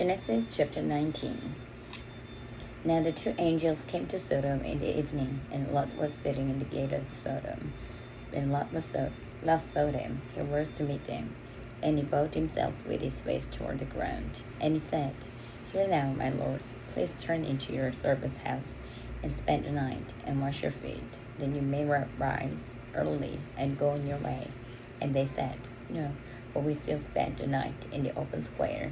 Genesis chapter 19. Now the two angels came to Sodom in the evening, and Lot was sitting in the gate of Sodom. When Lot saw them, he rose to meet them, and he bowed himself with his face toward the ground. And he said, Here now, my lords, please turn into your servant's house, and spend the night, and wash your feet. Then you may rise early and go on your way. And they said, No, but we still spend the night in the open square.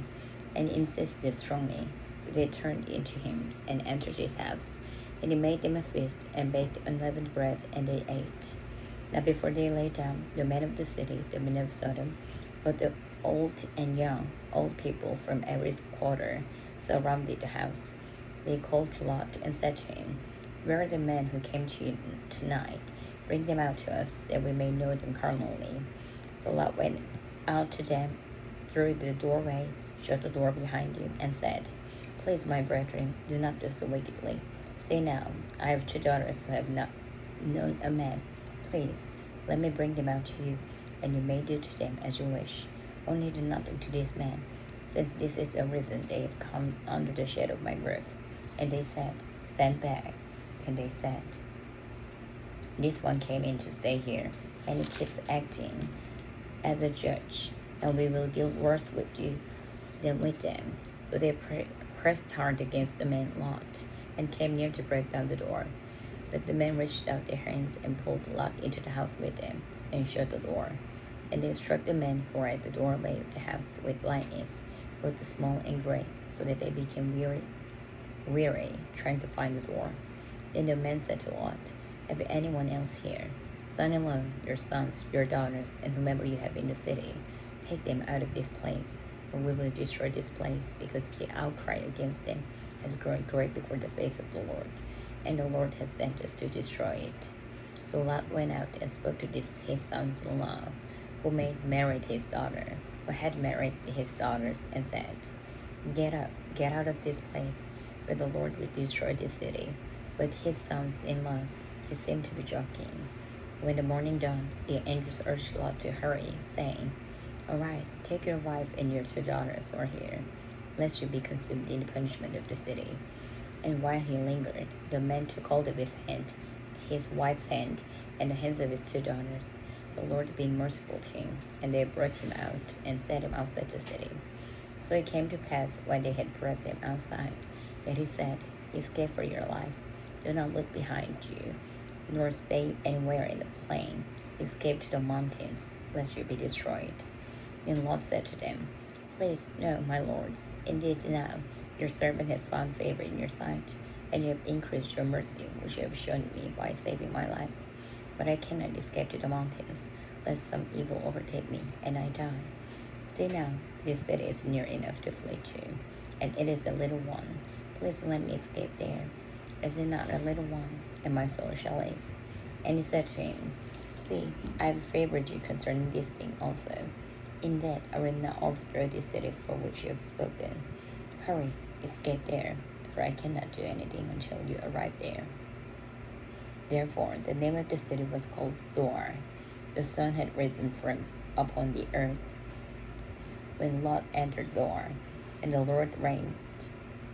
And he insisted strongly. So they turned into him and entered his house. And he made them a feast and baked unleavened bread, and they ate. Now before they lay down, the men of the city, the men of Sodom, both the old and young, old people from every quarter, surrounded the house. They called to Lot and said to him, Where are the men who came to you tonight? Bring them out to us, that we may know them carnally. So Lot went out to them through the doorway, shut the door behind him, and said, Please, my brethren, do not do so wickedly. Stay now. I have two daughters who have not known a man. Please, let me bring them out to you, and you may do to them as you wish. Only do nothing to these men, since this is the reason they have come under the shade of my roof. And they said, Stand back. And they said, This one came in to stay here, and he keeps acting as a judge, and we will deal worse with you than with them. So they pressed hard against the man Lot, and came near to break down the door. But the men reached out their hands and pulled Lot into the house with them, and shut the door. And they struck the men who were at the doorway of the house with blindness, both the small and great, so that they became weary, trying to find the door. Then the men said to Lot, Have anyone else here? Son-in-law, your sons, your daughters, and whomever you have in the city, take them out of this place, or we will destroy this place, because the outcry against them has grown great before the face of the Lord, and the Lord has sent us to destroy it. So Lot went out and spoke to his sons-in-law, who married his daughter, who had married his daughters, and said, Get up, get out of this place, for the Lord will destroy this city. But his sons-in-law, he seemed to be joking. When the morning dawned, the angels urged Lot to hurry, saying, Arise, take your wife and your two daughters who are here, lest you be consumed in the punishment of the city. And while he lingered, the man took hold of his wife's hand, and the hands of his two daughters, the Lord being merciful to him, and they brought him out and set him outside the city. So it came to pass, when they had brought them outside, that he said, Escape for your life. Do not look behind you, nor stay anywhere in the plain. Escape to the mountains, lest you be destroyed. Then Lot said to them, Please, no, my lords. Indeed now, your servant has found favor in your sight, and you have increased your mercy, which you have shown me by saving my life. But I cannot escape to the mountains, lest some evil overtake me, and I die. See now, this city is near enough to flee to, and it is a little one. Please let me escape there. Is it not a little one, and my soul shall live? And he said to him, See, I have favored you concerning this thing also, in that I will not overthrow this city for which you have spoken. Hurry, escape there, for I cannot do anything until you arrive there. Therefore, the name of the city was called Zoar. The sun had risen from upon the earth when Lot entered Zoar, and the Lord rained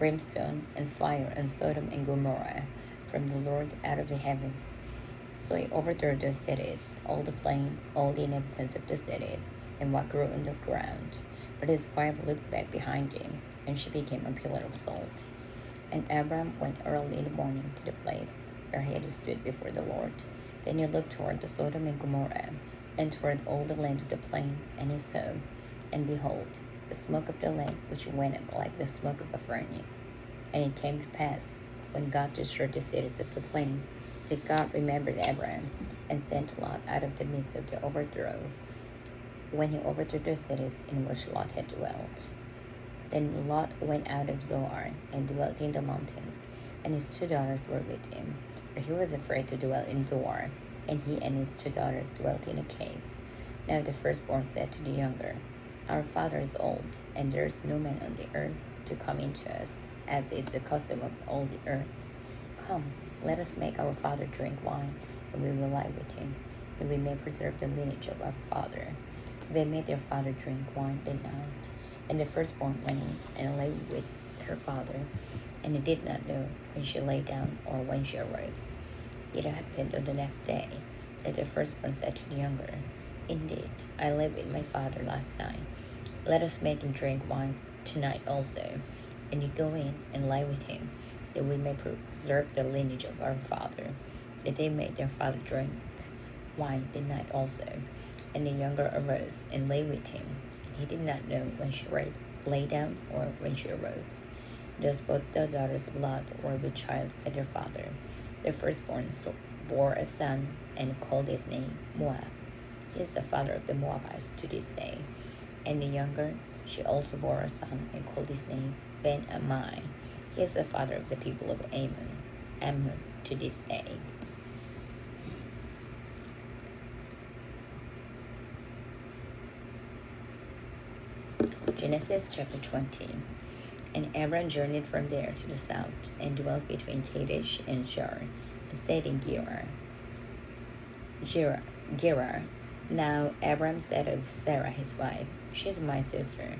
brimstone and fire on Sodom and Gomorrah from the Lord out of the heavens. So he overthrew those cities, all the plain, all the inhabitants of the cities, and what grew on the ground. But his wife looked back behind him, and she became a pillar of salt. And Abram went early in the morning to the place where he had stood before the Lord. Then he looked toward the Sodom and Gomorrah, and toward all the land of the plain, and he saw, and behold, the smoke of the land which went up like the smoke of a furnace. And it came to pass, when God destroyed the cities of the plain, that God remembered Abram, and sent Lot out of the midst of the overthrow, when he overthrew the cities in which Lot had dwelt. Then Lot went out of Zoar, and dwelt in the mountains, and his two daughters were with him, for he was afraid to dwell in Zoar, and he and his two daughters dwelt in a cave. Now the firstborn said to the younger, Our father is old, and there is no man on the earth to come into us, as is the custom of all the earth. Come, let us make our father drink wine, and we will lie with him, that we may preserve the lineage of our father. So they made their father drink wine that night, And the firstborn went in and lay with her father, and he did not know when she lay down or when she arose. It happened on the next day that the firstborn said to the younger, Indeed, I lay with my father last night. Let us make him drink wine tonight also, and you go in and lie with him, that we may preserve the lineage of our father. That they made their father drink wine the night also. And the younger arose and lay with him, and he did not know when she lay down or when she arose. Thus both the daughters of Lot were with child by their father. The firstborn bore a son and called his name Moab. He is the father of the Moabites to this day. And the younger, she also bore a son and called his name Ben-Ammi. He is the father of the people of Ammon to this day. Genesis chapter 20. And Abram journeyed from there to the south, and dwelt between Kadesh and Shur, and stayed in Gerar. Now Abram said of Sarah his wife, She is my sister.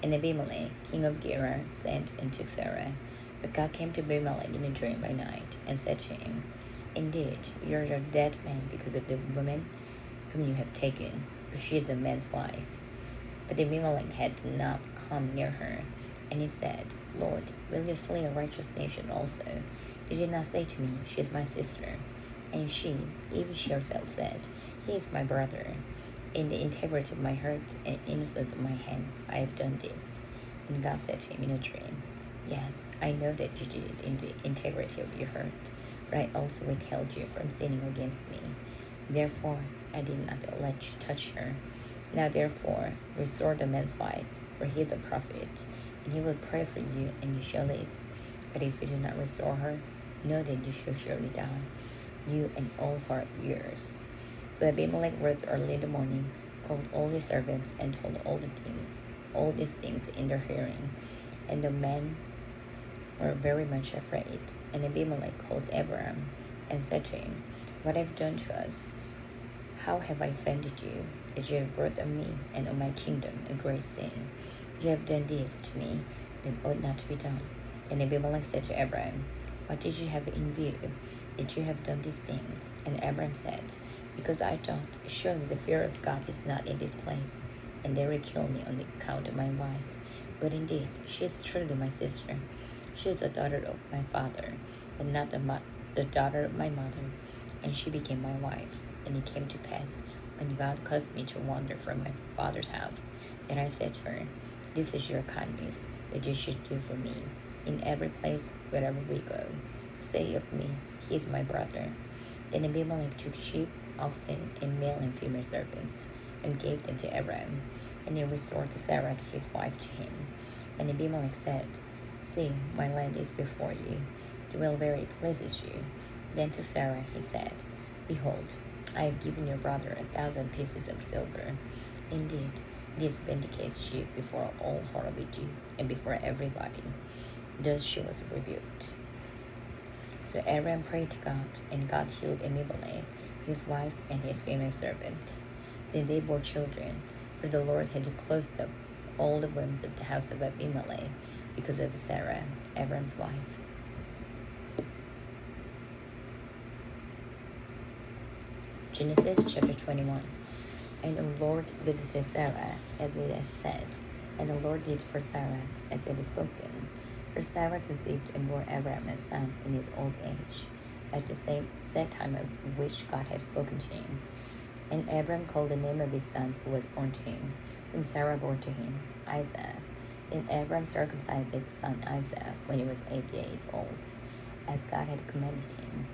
And Abimelech, king of Gerar, sent and took Sarah. But God came to Abimelech in a dream by night, and said to him, Indeed, you are a dead man because of the woman whom you have taken, for she is a man's wife. But Abimelech had not come near her. And he said, Lord, will you slay a righteous nation also? Did you not say to me, She is my sister? And she, even she herself, said, He is my brother. In the integrity of my heart and innocence of my hands, I have done this. And God said to him in a dream, Yes, I know that you did it in the integrity of your heart, but I also withheld you from sinning against me. Therefore, I did not let you touch her. Now therefore, restore the man's wife, for he is a prophet, and he will pray for you, and you shall live. But if you do not restore her, know that you shall surely die, you and all who are yours. So Abimelech rose early in the morning, called all his servants, and told all these things in their hearing. And the men were very much afraid. And Abimelech called Abraham, and said to him, What have you done to us? How have I offended you, that you have brought on me and on my kingdom a great sin? You have done this to me that ought not to be done. And Abimelech said to Abraham, What did you have in view, that you have done this thing? And Abraham said, Because I thought, surely the fear of God is not in this place, and they will kill me on account of my wife. But indeed, she is truly my sister. She is a daughter of my father, but not the daughter of my mother. And she became my wife. And it came to pass, when God caused me to wander from my father's house, that I said to her, This is your kindness, that you should do for me. In every place, wherever we go, say of me, He is my brother. Then Abimelech took sheep, oxen, and male and female servants, and gave them to Abraham. And he restored Sarah, his wife, to him. And Abimelech said, See, my land is before you. Dwell where it pleases you. Then to Sarah he said, Behold, I have given your brother 1,000 pieces of silver. Indeed, this vindicates you before all who are with you, and before everybody. Thus she was rebuked. So Abraham prayed to God, and God healed Abimelech, his wife, and his female servants. Then they bore children, for the Lord had closed up all the wombs of the house of Abimelech, because of Sarah, Abraham's wife. Genesis chapter 21. And the Lord visited Sarah, as it had said, and the Lord did for Sarah, as it is spoken. For Sarah conceived and bore Abraham a son in his old age, at the same set time of which God had spoken to him. And Abraham called the name of his son who was born to him, whom Sarah bore to him, Isaac. Then Abraham circumcised his son Isaac when he was 8 years old, as God had commanded him.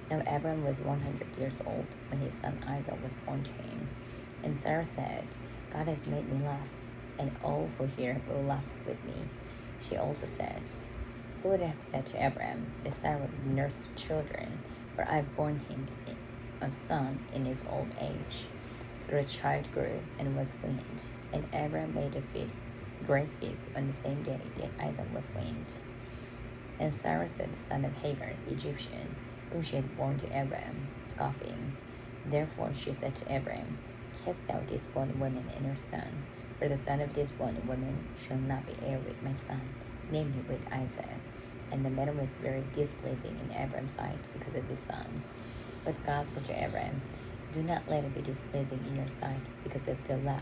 Now Abraham was 100 years old when his son Isaac was born to him. And Sarah said, God has made me laugh, and all who hear will laugh with me. She also said, Who would have said to Abraham that Sarah would nurse children, for I have borne him a son in his old age. So the child grew and was weaned, and Abraham made a great feast on the same day that Isaac was weaned. And Sarah said, the son of Hagar, the Egyptian, whom she had borne to Abraham, scoffing. Therefore she said to Abraham, Cast out this bondwoman and her son, For the son of this woman shall not be heir with my son, namely with Isaac. And the matter was very displeasing in Abram's sight because of his son. But God said to Abram, do not let it be displeasing in your sight because of the lad,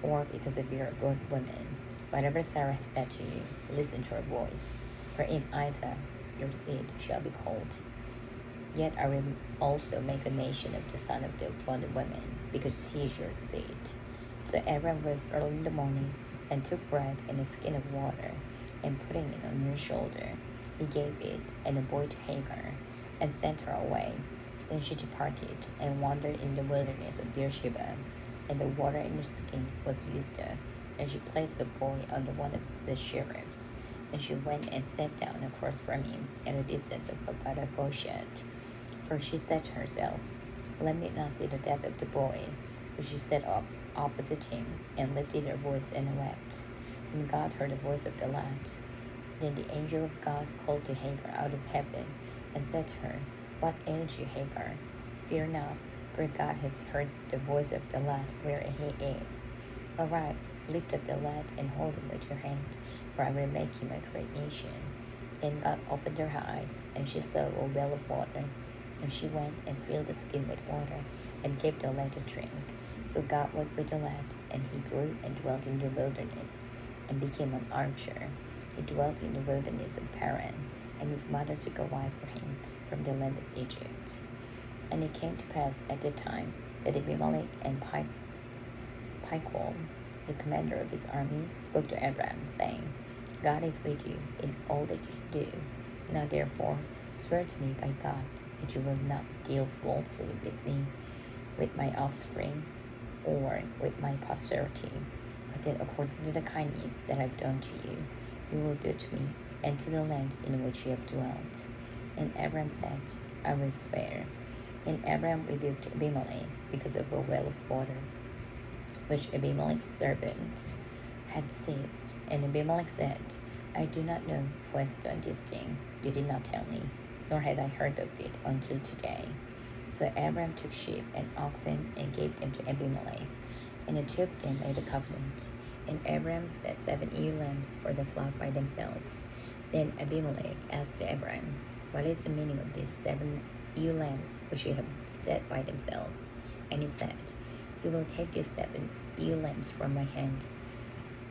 or because of your bondwoman. Whatever Sarah said to you, listen to her voice. For in Isaac your seed shall be called. Yet I will also make a nation of the son of the bondwoman, because he is your seed. So Abram rose early in the morning, and took bread and a skin of water, and putting it on his shoulder, he gave it and the boy to Hagar, and sent her away. Then she departed, and wandered in the wilderness of Beersheba, and the water in her skin was used up, and she placed the boy under one of the cherubs. And she went and sat down across from him, at a distance of about a bowshot. For she said to herself, let me not see the death of the boy. So she sat up opposite him, and lifted her voice and wept. And God heard the voice of the lad. Then the angel of God called to Hagar out of heaven, and said to her, what ails you, Hagar? Fear not, for God has heard the voice of the lad where he is. Arise, lift up the lad, and hold him with your hand, for I will make him a great nation. Then God opened her eyes, and she saw a well of water. And she went and filled the skin with water, and gave the lad a drink. So God was with the lad, and he grew and dwelt in the wilderness, and became an archer. He dwelt in the wilderness of Paran, and his mother took a wife for him from the land of Egypt. And it came to pass at the time that Abimelech and Phicol, the commander of his army, spoke to Abram, saying, God is with you in all that you do. Now therefore swear to me by God that you will not deal falsely with me, with my offspring, or with my posterity, but that according to the kindness that I've done to you, you will do to me and to the land in which you have dwelt. And Abram said, I will swear. And Abram rebuked Abimelech because of a well of water, which Abimelech's servants had seized. And Abimelech said, I do not know who has done this thing. You did not tell me, nor had I heard of it until today. So Abram took sheep and oxen and gave them to Abimelech, and the two of them made a covenant. And Abram set 7 ewe lambs for the flock by themselves. Then Abimelech asked Abram, what is the meaning of these 7 ewe lambs which you have set by themselves? And he said, you will take these 7 ewe lambs from my hand,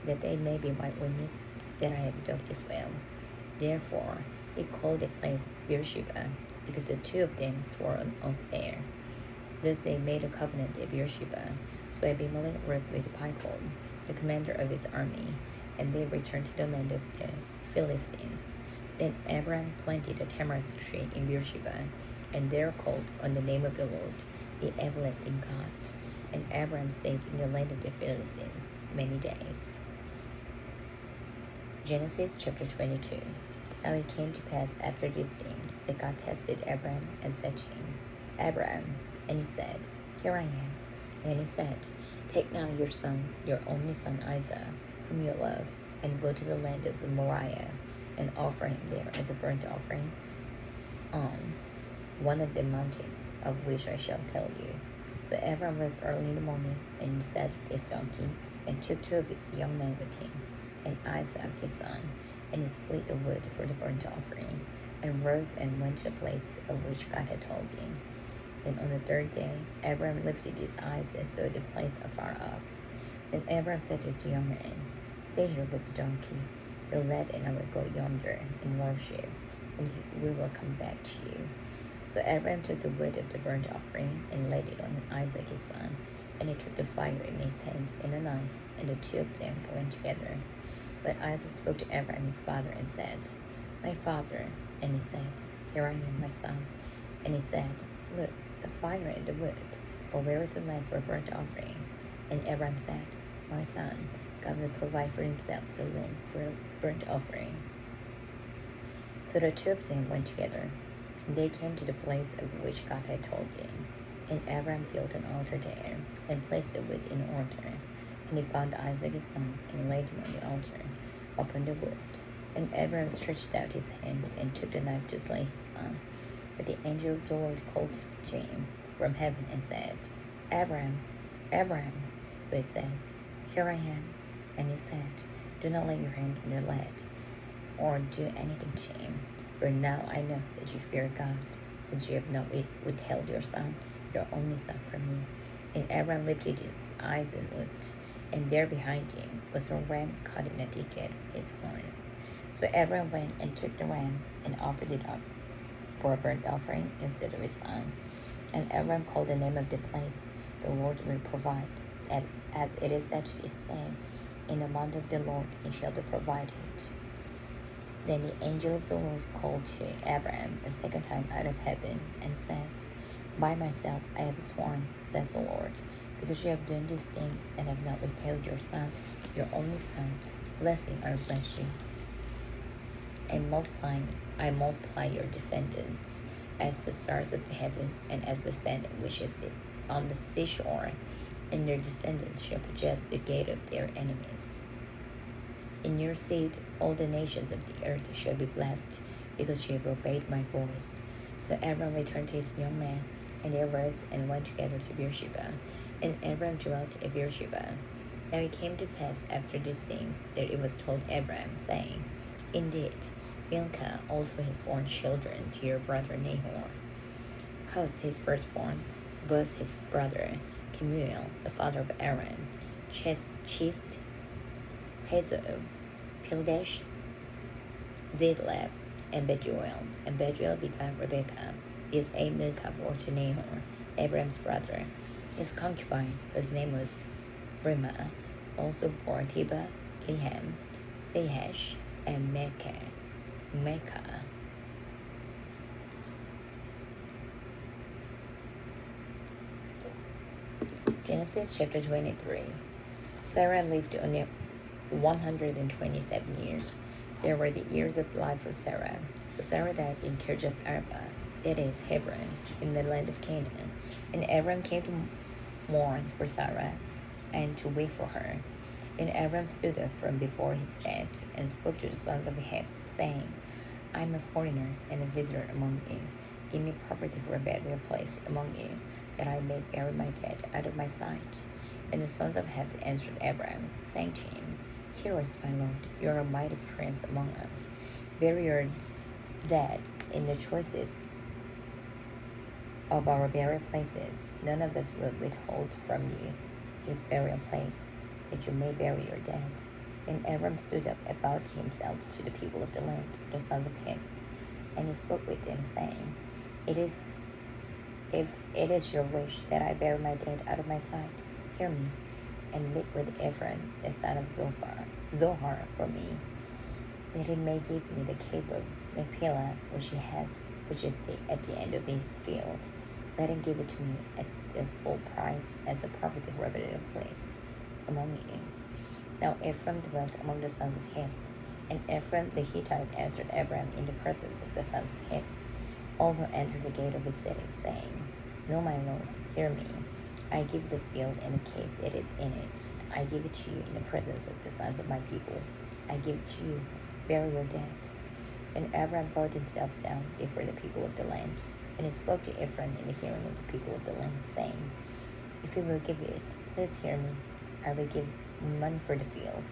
that they may be my witness that I have done this well. Therefore he called the place Beersheba, because the two of them swore an oath there. Thus they made a covenant at Beersheba. So Abimelech was with Phicol, the commander of his army, and they returned to the land of the Philistines. Then Abram planted a tamarisk tree in Beersheba, and there called on the name of the Lord, the everlasting God. And Abram stayed in the land of the Philistines many days. Genesis chapter 22. Now it came to pass after these things that God tested Abram and said to him, Abram, and he said, Here I am. And he said, Take now your son, your only son Isaac, whom you love, and go to the land of Moriah, and offer him there as a burnt offering on one of the mountains of which I shall tell you. So Abram rose early in the morning, and he saddled his donkey, and took 2 of his young men with him, and Isaac his son, and he split the wood for the burnt offering, and rose and went to the place of which God had told him. Then on the 3rd day Abram lifted his eyes and saw the place afar off. Then Abram said to his young men, Stay here with the donkey. The lad and I will go yonder and worship, and we will come back to you. So Abram took the wood of the burnt offering and laid it on Isaac his son, and he took the fire in his hand and a knife, and the two of them went together. But Isaac spoke to Abram his father and said, My father. And he said, Here I am, my son. And he said, Look, the fire and the wood, but where is the lamb for a burnt offering? And Abram said, My son, God will provide for himself the lamb for a burnt offering. So the two of them went together, and they came to the place of which God had told him. And Abram built an altar there, and placed the wood in order. And he bound Isaac his son, and laid him on the altar, upon the wood. And Abram stretched out his hand, and took the knife to slay his son. But the angel of the Lord called to him from heaven, and said, Abram, Abram. So he said, Here I am. And he said, Do not lay your hand on the lad, or do anything to him, for now I know that you fear God, since you have not withheld your son, your only son, from me. And Abram lifted his eyes and looked, and there behind him was a ram caught in a thicket with its horns. So Abram went and took the ram and offered it up for a burnt offering instead of his son. And Abram called the name of the place, The Lord will provide, and as it is said to this day, in the mount of the Lord it shall be provided. Then the angel of the Lord called to Abram a second time out of heaven and said, By myself I have sworn, says the Lord, because you have done this thing and have not withheld your son, your only son, blessing I will bless you. And I multiply your descendants as the stars of the heaven and as the sand which is on the seashore, and your descendants shall possess the gate of their enemies. In your seed all the nations of the earth shall be blessed, because you have obeyed my voice. So Abram returned to his young man, and they arose and went together to Beersheba. And Abram dwelt at Beersheba. Now it came to pass after these things that it was told Abram, saying, Indeed, Milcah also has borne children to your brother Nahor. Huz his firstborn, Buz his brother, Kemuel the father of Aaron, Chist, Hazo, Pildash, Zidlab, and Betuel. And Betuel begat Rebekah. This Milcah bore to Nahor, Abram's brother. His concubine, whose name was Rimah, also bore Tiba, Giham, Thehash, and Mecca. Genesis chapter 23. Sarah lived only 127 years. There were the years of life of Sarah. So Sarah died in Kirjath Arba, that is Hebron, in the land of Canaan. And Abram came to mourn for Sarah and to weep for her. And Abram stood up from before his tent and spoke to the sons of Heth, saying, I am a foreigner and a visitor among you. Give me property for a burial place among you, that I may bury my dead out of my sight. And the sons of Heth answered Abram, saying to him, Hear us, my lord, you are a mighty prince among us. Bury your dead in the choicest of our burial places. None of us will withhold from you his burial place, that you may bury your dead. Then Abram stood up and bowed himself to the people of the land, the sons of Heth, and he spoke with them, saying, If it is your wish that I bury my dead out of my sight, hear me, and meet with Ephron, the son of Zohar, for me, that he may give me the cave of Machpelah, which is at the end of his field. Let him give it to me at the full price as a property for a burial place among you. Now Ephraim dwelt among the sons of Heth, and Ephraim the Hittite answered Abram in the presence of the sons of Heth, all who entered the gate of his city, saying, No, my lord, hear me. I give the field and the cave that is in it. I give it to you in the presence of the sons of my people. I give it to you. Bury your dead. And Abram bowed himself down before the people of the land, and he spoke to Ephraim in the hearing of the people of the land, saying, If you will give it, please hear me. I will give money for the field.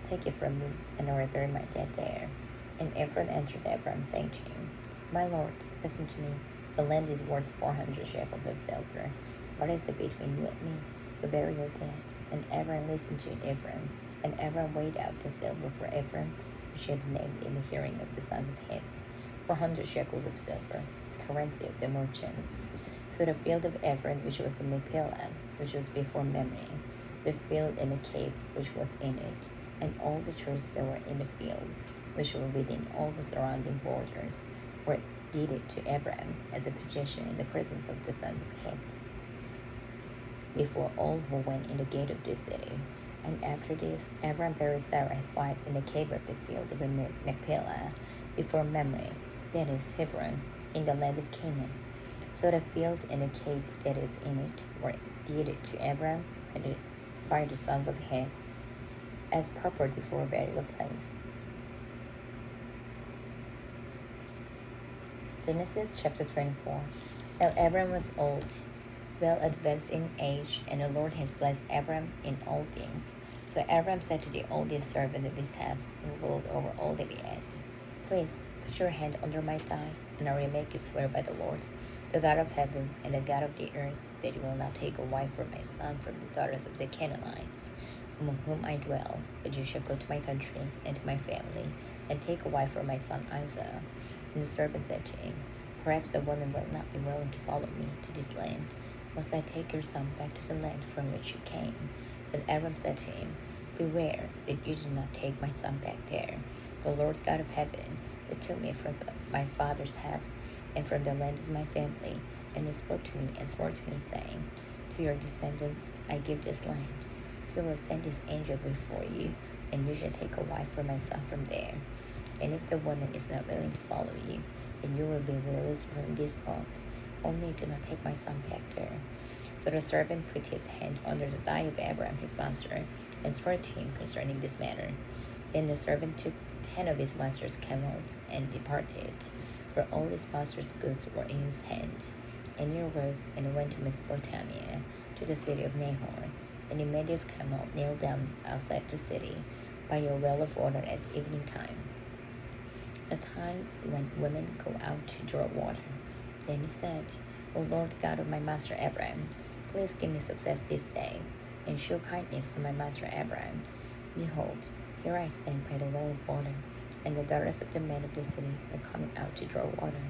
Take it from me, and I will bury my dead there. And Ephraim answered Abram, saying to him, My lord, listen to me. The land is worth 400 shekels of silver. What is it between you and me? So bury your dead. And Abram listened to Ephraim. And Abram weighed out the silver for Ephraim, which he had named in the hearing of the sons of Heth, 400 shekels of silver, currency of the merchants. So the field of Ephraim, which was in Machpelah, which was before Mamre, the field and the cave which was in it, and all the trees that were in the field, which were within all the surrounding borders, were deeded to Abram as a possession in the presence of the sons of Heth, before all who went in the gate of the city. And after this, Abram buried Sarah his wife in the cave of the field of Machpelah, before Mamre, that is Hebron, in the land of Canaan. So the field and the cave that is in it were deeded to Abram by the sons of Heth as property for a burial place. Genesis chapter 24. Now Abram was old, well advanced in age, and the Lord has blessed Abram in all things. So Abram said to the oldest servant of his house, who ruled over all that he had, "Please put your hand under my thigh, and I will make you swear by the Lord, the God of heaven and the God of the earth, that you will not take a wife for my son from the daughters of the Canaanites, among whom I dwell, but you shall go to my country and to my family, and take a wife for my son Isaac." And the servant said to him, "Perhaps the woman will not be willing to follow me to this land. Must I take your son back to the land from which you came?" But Abram said to him, "Beware that you do not take my son back there. The Lord God of heaven, who took me from my father's house and from the land of my family, and who spoke to me and swore to me, saying, 'To your descendants I give this land,' he will send his angel before you, and you shall take a wife for my son from there. And if the woman is not willing to follow you, then you will be released from this oath. Only do not take my son back there." So the servant put his hand under the thigh of Abram his master, and swore to him concerning this matter. Then the servant took 10 of his master's camels and departed, for all his master's goods were in his hand. And he arose and went to Mesopotamia, to the city of Nahor. And he made his camel kneel down outside the city, by a well of water at evening time, a time when women go out to draw water. Then he said, "O Lord God of my master Abram, please give me success this day, and show kindness to my master Abram. Behold, here I stand by the well of water, and the daughters of the men of the city are coming out to draw water.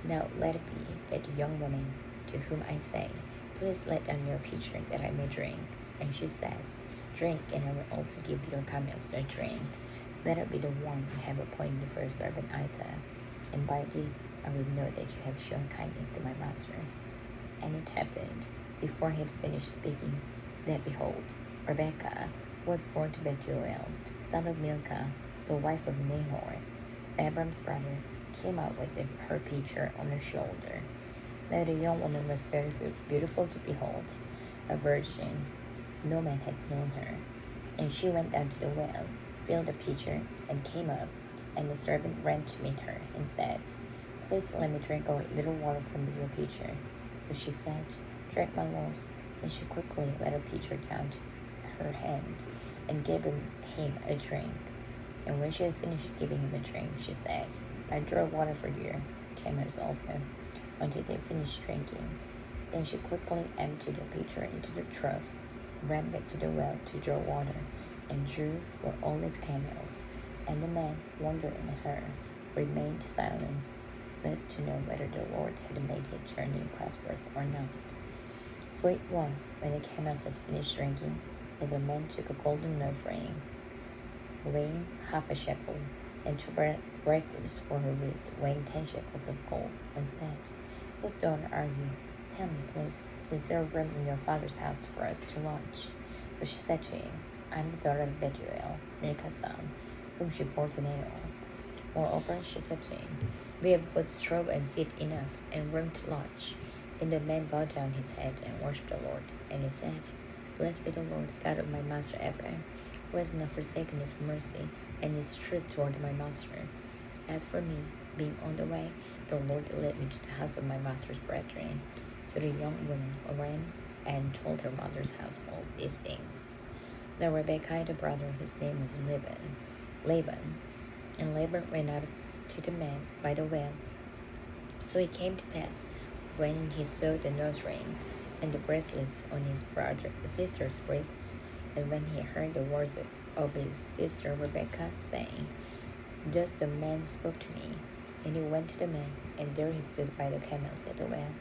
Now let it be that the young woman to whom I say, 'Please let down your pitcher that I may drink,' and she says, 'Drink, and I will also give your camels a drink,' let it be the one you have appointed for your servant Isaac. And by this I will know that you have shown kindness to my master." And it happened, before he had finished speaking, that behold, Rebekah was born to Bethuel, son of Milcah, the wife of Nahor, Abram's brother, came out with her pitcher on her shoulder. Now the young woman was very beautiful to behold, a virgin. No man had known her. And she went down to the well, filled the pitcher, and came up. And the servant ran to meet her, and said, "Please let me drink a little water from your pitcher." So she said, "Drink, my lord." And she quickly let her pitcher down to her hand, and gave him a drink. And when she had finished giving him a drink, she said, "I draw water for your camels also," until they finished drinking. Then she quickly emptied her pitcher into the trough, ran back to the well to draw water, and drew for all his camels. And the man, wondering at her, remained silent, so as to know whether the Lord had made his journey prosperous or not. So it was, when the camels had finished drinking, that the man took a golden nerve ring, weighing half a shekel, and 2 bracelets for her wrist, weighing 10 shekels of gold, and said, "Whose daughter are you? Tell me, please. Is there room in your father's house for us to lodge?" So she said to him, "I am the daughter of Bethuel, Milcah's son, whom she bore to Nahor." Moreover, she said to him, "We have both straw and feed enough, and room to lodge." Then the man bowed down his head and worshipped the Lord, and he said, "Blessed be the Lord, God of my master Abraham, who has not forsaken his mercy and his truth toward my master. As for me, being on the way, the Lord led me to the house of my master's brethren." So the young woman ran and told her mother's household these things. Now Rebekah had a brother whose name was Laban. And Laban ran out to the man by the well. So it came to pass, when he saw the nose ring and the bracelets on his sister's wrists, and when he heard the words of his sister Rebekah, saying, "Thus the man spoke to me," and he went to the man, and there he stood by the camels at the well.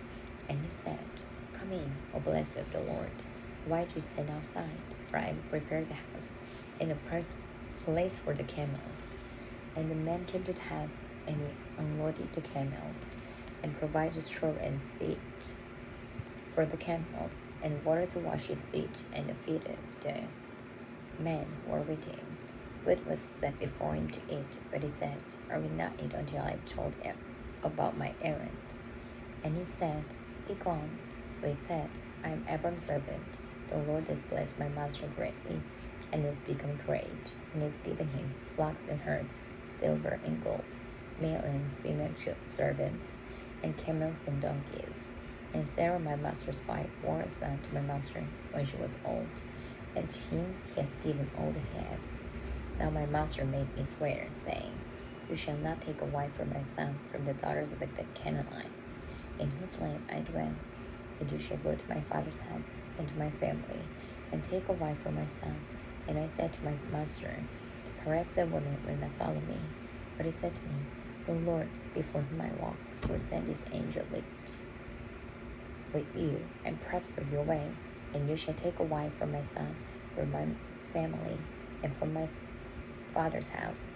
And he said, "Come in, O blessed of the Lord. Why do you stand outside? For I have prepared the house and a place for the camels." And the man came to the house, and he unloaded the camels, and provided straw and feed for the camels, and water to wash his feet and the feet of the men who were with him. Food was set before him to eat, but he said, "I will not eat until I have told about my errand." And he said, "Speak on." So he said, "I am Abram's servant. The Lord has blessed my master greatly, and has become great, and has given him flocks and herds, silver and gold, male and female servants, and camels and donkeys. And Sarah, my master's wife, bore a son to my master when she was old, and to him he has given all that he has. Now my master made me swear, saying, You shall not take a wife for my son from the daughters of the Canaanites, in whose land I dwell, but you shall go to my father's house and to my family, and take a wife for my son. And I said to my master, Perhaps the woman will not follow me. But he said to me, The Lord, before whom I walk, will send his angel with you, and prosper your way, and you shall take a wife for my son, for my family, and for my father's house.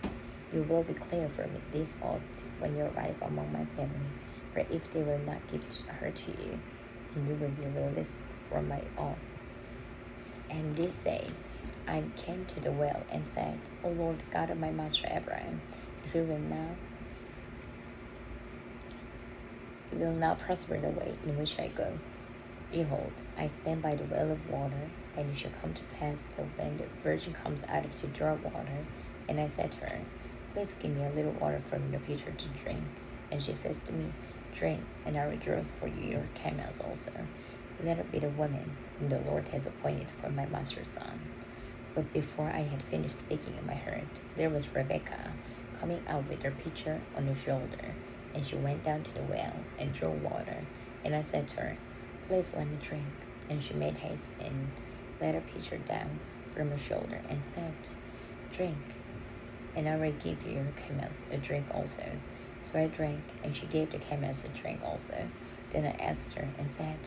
You will be clear for me this oath when you arrive among my family, for if they will not give her to you, then you will be released from my oath. And this day I came to the well and said, O Lord God of my master Abraham, if you will not prosper the way in which I go, behold, I stand by the well of water, and it shall come to pass that when the virgin comes out to draw water, and I said to her, Please give me a little water from your pitcher to drink. And she says to me, Drink, and I will draw for you your camels also. Let her be the woman whom the Lord has appointed for my master's son. But before I had finished speaking in my heart, there was Rebekah coming out with her pitcher on her shoulder, and she went down to the well and drew water. And I said to her, Please let me drink. And she made haste and let her pitcher down from her shoulder and said, Drink, and I will give you your camels a drink also. So I drank, and she gave the camels a drink also. Then I asked her and said,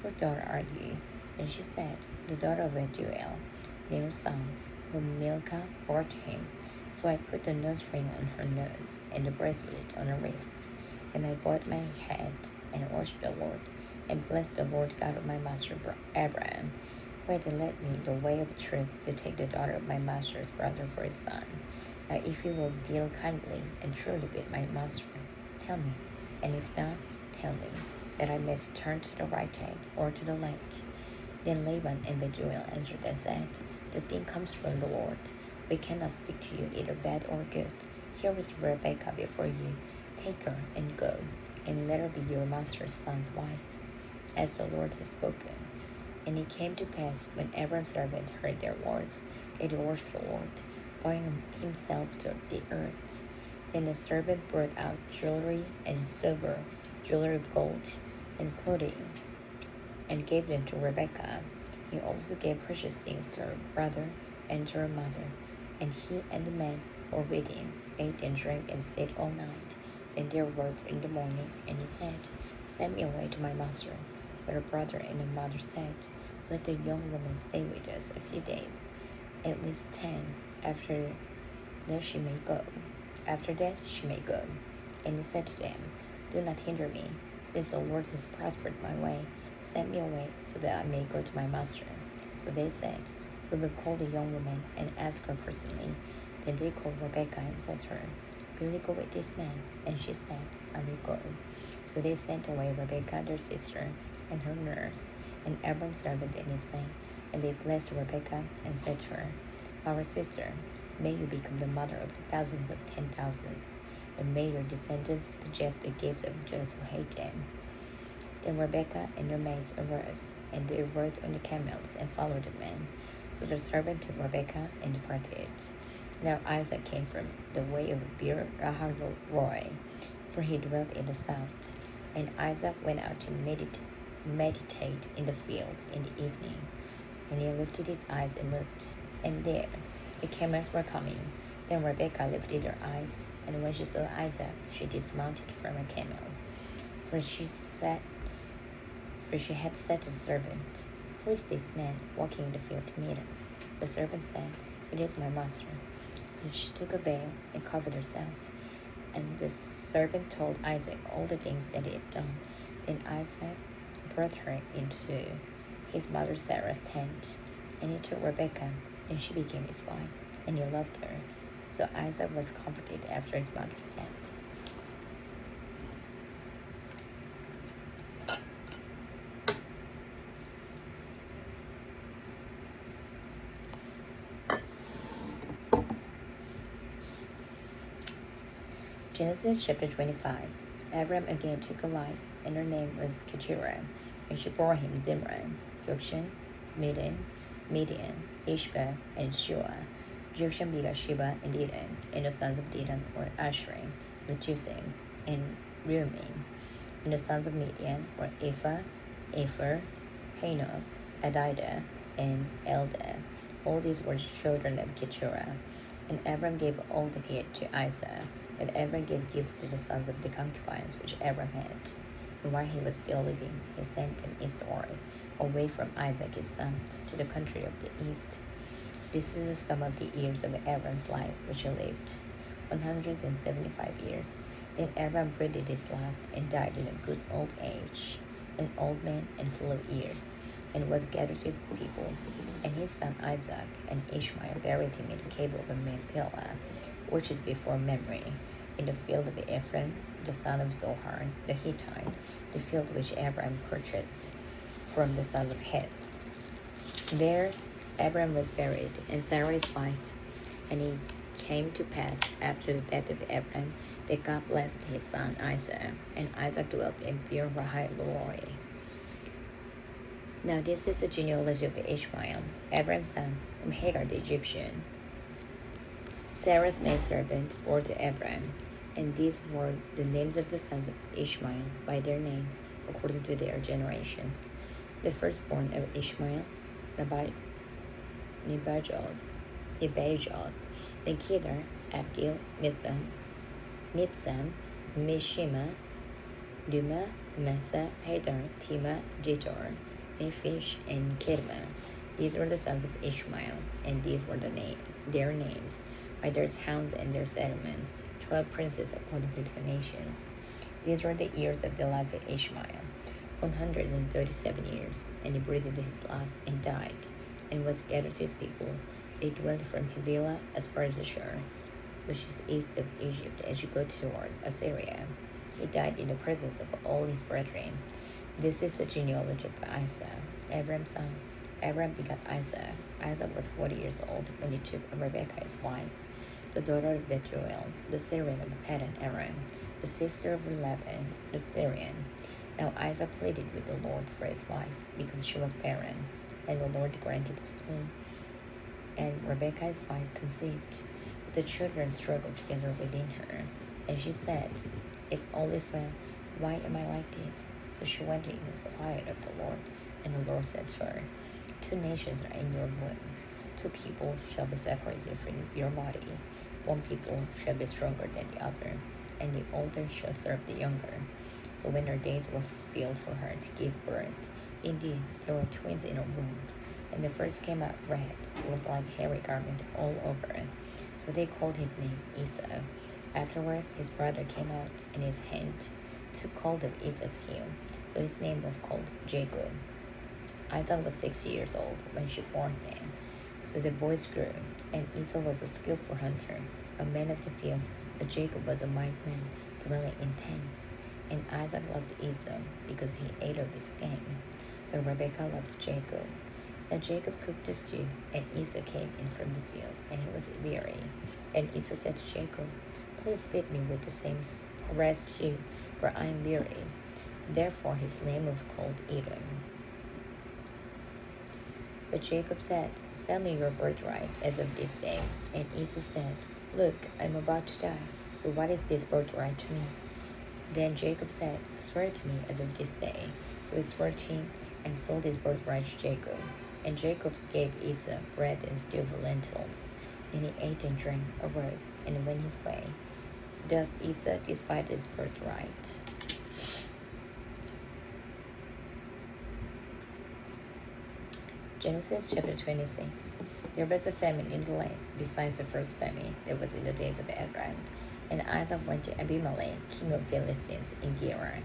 Whose daughter are you? And she said, The daughter of Bethuel, Near's son, whom Milcah bore to him. So I put the nose ring on her nose, and the bracelet on her wrists. And I bowed my head and worshipped the Lord, and blessed the Lord God of my master Abraham, who had led me the way of truth to take the daughter of my master's brother for his son. Now if you will deal kindly and truly with my master, tell me, and if not, tell me, that I may turn to the right hand or to the left. Then Laban and Bethuel answered and said, The thing comes from the Lord. We cannot speak to you either bad or good. Here is Rebekah before you. Take her and go, and let her be your master's son's wife, as the Lord has spoken. And it came to pass, when Abram's servant heard their words, that he worshipped the Lord, bowing himself to the earth. Then the servant brought out jewelry and silver, jewelry of gold, and clothing, and gave them to Rebekah. He also gave precious things to her brother and to her mother. And he and the men who were with him ate and drank and stayed all night. Then there rose in the morning, and he said, Send me away to my master. But her brother and her mother said, Let the young woman stay with us a few days, at least 10. After that she may go. And he said to them, Do not hinder me, since the Lord has prospered my way. Send me away, so that I may go to my master. So they said, We will call the young woman and ask her personally. Then they called Rebekah and said to her, Will you go with this man? And she said, I will go. So they sent away Rebekah their sister, and her nurse, and Abram's servant and his men. And they blessed Rebekah and said to her, Our sister, may you become the mother of the thousands of 10,000s, and may your descendants possess the gates of those who hate them. Then Rebekah and her maids arose, and they rode on the camels and followed the men. So the servant took Rebekah and departed. Now Isaac came from the way of Beer Lahai-roi, for he dwelt in the south. And Isaac went out to meditate in the field in the evening. And he lifted his eyes and looked, and there the camels were coming. Then Rebekah lifted her eyes, and when she saw Isaac, she dismounted from her camel. For she had said to the servant, Who is this man walking in the field to meet us? The servant said, It is my master. So she took a veil and covered herself. And the servant told Isaac all the things that he had done. Then Isaac brought her into his mother Sarah's tent, and he took Rebekah, and she became his wife, and he loved her. So Isaac was comforted after his mother's death. Genesis chapter 25. Abram again took a wife, and her name was Keturah, and she bore him Zimran, Jokshan, Medan, Midian, Ishbak, and Shua. Jokshan begot Sheba and Dedan, and the sons of Dedan were Ashrim, Letusim, and Reumim. And the sons of Midian were Ephah, Epher, Hanok, Adida, and Eldah. All these were children of Keturah. And Abram gave all that he had to Isaac, but Abram gave gifts to the sons of the concubines which Abram had. And while he was still living, he sent him eastward, away from Isaac his son, to the country of the east. This is the sum of the years of Abram's life which he lived, 175 years. Then Abram breathed his last and died in a good old age, an old man and full of years, and was gathered to his people. And his son Isaac and Ishmael buried him in the cave of Machpelah, which is before Mamre, in the field of Ephron, the son of Zohar, the Hittite, the field which Abram purchased from the sons of Heth. There Abram was buried, and Sarah his wife. And it came to pass after the death of Abram that God blessed his son Isaac, and Isaac dwelt in Beer Lahai Roi. Now this is the genealogy of Ishmael, Abram's son, and Hagar the Egyptian, Sarah's maidservant, bore to Abram. And these were the names of the sons of Ishmael by their names, according to their generations. The firstborn of Ishmael, Nebajoth, then Kedar, Abdil, Mibsam, Mishima, Duma, Massa, Hadar, Tima, Jetor, Nephish, and Kedma. These were the sons of Ishmael, and these were their names, by their towns and their settlements, 12 princes according to their nations. These were the years of the life of Ishmael, 137 years, and he breathed his last and died, and was gathered to his people. They dwelt from Havilah as far as the shore, which is east of Egypt, as you go toward Assyria. He died in the presence of all his brethren. This is the genealogy of Isaac, Abram's son. Abram begot Isaac. Isaac was 40 years old when he took Rebekah his wife, the daughter of Bethuel, the Syrian of Paddan Aram, the sister of Laban, the Syrian. Now Isaac pleaded with the Lord for his wife, because she was barren, and the Lord granted his plea. And Rebekah his wife conceived, but the children struggled together within her. And she said, If all is well, why am I like this? So she went to inquire of the Lord, and the Lord said to her, 2 nations are in your womb. 2 people shall be separated from your body. 1 people shall be stronger than the other, and the older shall serve the younger. So when her days were fulfilled for her to give birth, indeed there were twins in her womb, and the first came out red. It was like hairy garment all over it. So they called his name Esau. Afterward his brother came out, and his hand took hold of Esau's heel. So his name was called Jacob. Isaac was 60 years old when she bore him. So the boys grew, and Esau was a skillful hunter, a man of the field, but Jacob was a mighty man, dwelling in tents. And Isaac loved Esau, because he ate of his game, but Rebekah loved Jacob. Then Jacob cooked the stew, and Esau came in from the field, and he was weary. And Esau said to Jacob, Please feed me with the same rest stew, for I am weary. Therefore his name was called Edom. But Jacob said, Sell me your birthright as of this day. And Esau said, Look, I am about to die, so what is this birthright to me? Then Jacob said, Swear to me as of this day. So he swore to him, and sold his birthright to Jacob. And Jacob gave Esau bread and stew of lentils. Then he ate and drank, arose, and went his way. Thus Esau despised his birthright. Genesis chapter 26. There was a famine in the land, besides the first famine that was in the days of Abraham. And Isaac went to Abimelech, king of Philistines, in Gerar.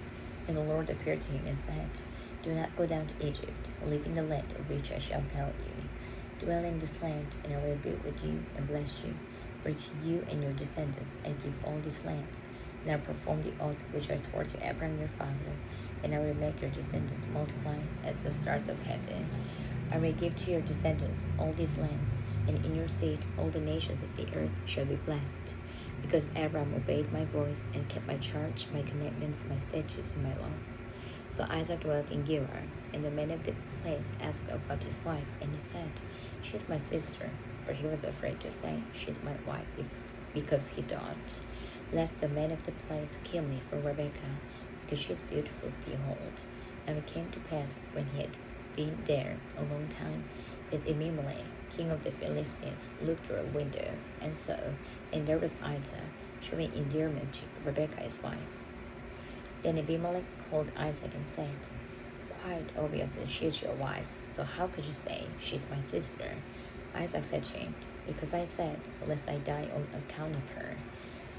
And the Lord appeared to him and said, Do not go down to Egypt, live in the land of which I shall tell you. Dwell in this land, and I will be with you and bless you, for to you and your descendants I give all these lands. Now perform the oath which I swore to Abraham your father, and I will make your descendants multiply as the stars of heaven. I will give to your descendants all these lands, and in your seed all the nations of the earth shall be blessed, because Abraham obeyed my voice and kept my charge, my commandments, my statutes, and my laws. So Isaac dwelt in Gerar, and the man of the place asked about his wife, and he said, "She is my sister." For he was afraid to say, "She is my wife," because he thought, "Lest the man of the place kill me for Rebekah, because she is beautiful, behold." And it came to pass, when he had been there a long time, that Abimelech, king of the Philistines, looked through a window, and saw, and there was Isaac, showing endearment to Rebekah his wife. Then Abimelech called Isaac and said, "Quite obviously she is your wife, so how could you say, she is my sister?" Isaac said to him, "Because I said, lest I die on account of her."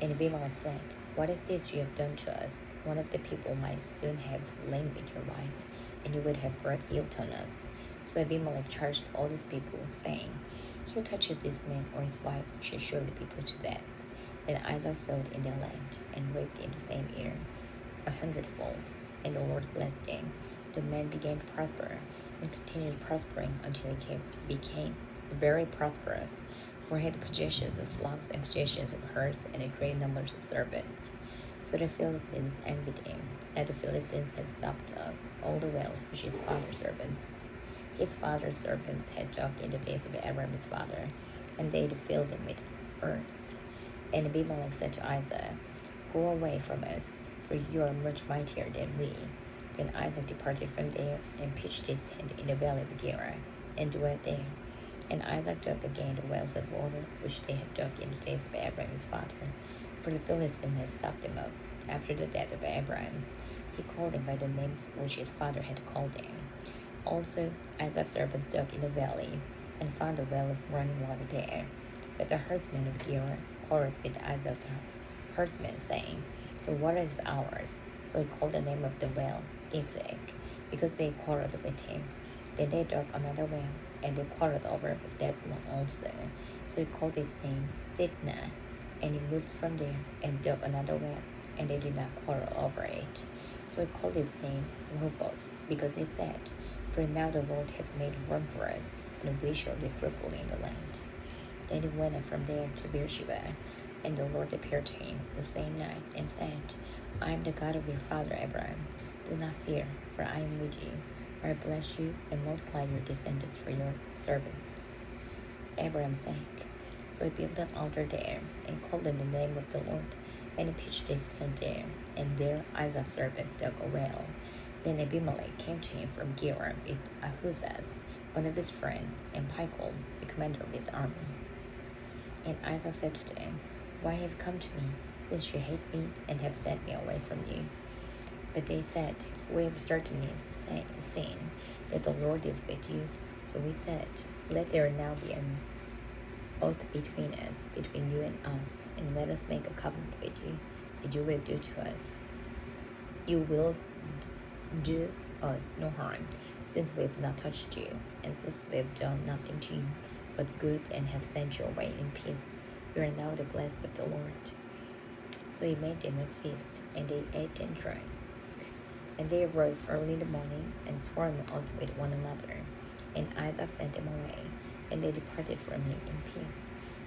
And Abimelech said, "What is this you have done to us? One of the people might soon have lain with your wife, and you would have brought ill on us." So Abimelech charged all his people, saying, "Who touches this man or his wife shall surely be put to death." Then Isaac sowed in their land, and reaped in the same year 100-fold, and the Lord blessed them. The man began to prosper, and continued prospering until he became very prosperous, for he had possessions of flocks and possessions of herds and a great number of servants. So the Philistines envied him, and the Philistines had stopped up all the wells which his father's servants. His father's servants had dug in the days of Abraham his father, and they had filled them with earth. And Abimelech said to Isaac, "Go away from us, for you are much mightier than we." Then Isaac departed from there, and pitched his tent in the valley of Gerar, and dwelt there. And Isaac dug again the wells of water which they had dug in the days of Abraham his father, for the Philistines had stopped them up after the death of Abraham. He called them by the names which his father had called them. Also Isaac's servants dug in the valley, and found a well of running water there. But the herdsmen of Gerar quarreled with Isaac's herdsmen, saying, "The water is ours." So he called the name of the well Isaac, because they quarreled with him. Then they dug another well, and they quarreled over that one also. So he called its name Sitnah. And he moved from there, and dug another well, and they did not quarrel over it. So he called its name Rehoboth, because he said, "For now the Lord has made room for us, and we shall be fruitful in the land." Then he went up from there to Beersheba, and the Lord appeared to him the same night, and said, "I am the God of your father Abraham. Do not fear, for I am with you. I will bless you and multiply your descendants for your servants." Abraham sank. So he built an altar there, and called on the name of the Lord, and he pitched his tent there, and there Isaac's servant dug a well. Then Abimelech came to him from Gerar with Ahuzaz, one of his friends, and Phicol, the commander of his army. And Isaac said to them, "Why have you come to me, since you hate me and have sent me away from you?" But they said, "We have certainly seen that the Lord is with you." So we said, "Let there now be an oath between us, between you and us, and let us make a covenant with you, that you will do to us. You will do us no harm, since we have not touched you, and since we have done nothing to you but good, and have sent you away in peace. You are now the blessed of the Lord." So he made them a feast, and they ate and drank. And they arose early in the morning, and swore an oath with one another. And Isaac sent them away, and they departed from him in peace.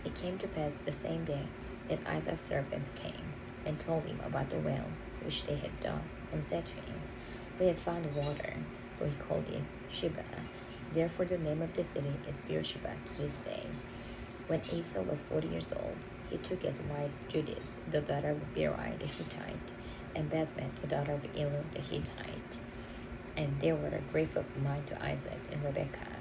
It came to pass the same day that Isaac's servants came, and told him about the well which they had dug, and said to him, "We have found water." So he called it Sheba. Therefore the name of the city is Beersheba to this day. When Esau was 40 years old, he took as wives Judith, the daughter of Beeri the Hittite, and Basemath, the daughter of Elon the Hittite. And they were a grief of mind to Isaac and Rebekah.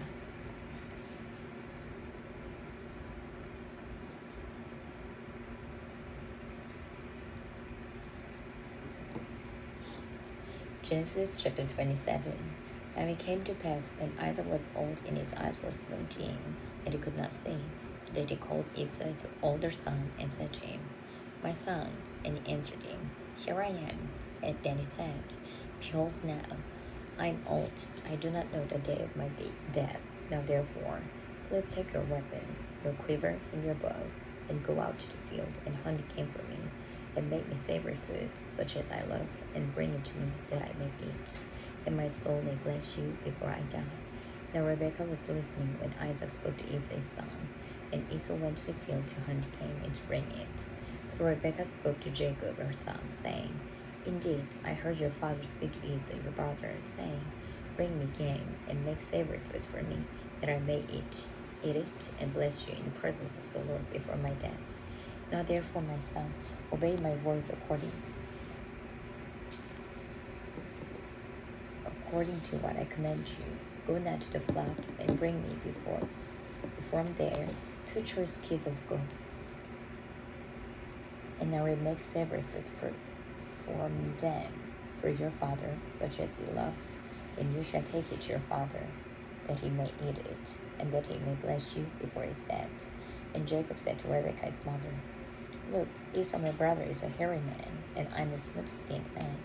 Genesis chapter 27. And it came to pass, when Isaac was old and his eyes were so dim that he could not see, that he called Esau his older son, and said to him, "My son." And he answered him, "Here I am." And then he said, "Behold now, I am old, I do not know the day of my death. Now therefore, please take your weapons, your quiver and your bow, and go out to the field, and hunt game for me, and make me savory food, such as I love, and bring it to me, that I may eat, that my soul may bless you before I die." Now Rebekah was listening when Isaac spoke to Esau his son, and Esau went to the field to hunt game and to bring it. So Rebekah spoke to Jacob her son, saying, Indeed, I heard your father speak to Esau, your brother, saying, Bring me game, and make savory food for me, that I may eat it, and bless you in the presence of the Lord before my death. Now therefore, my son, obey my voice according to what I command you. Go now to the flock, and bring me from there 2 choice kids of goats, and I will make savory food from them for your father, such as he loves, and you shall take it to your father, that he may eat it, and that he may bless you before his death. And Jacob said to Rebekah his mother, Look, Esau my brother is a hairy man, and I am a smooth-skinned man.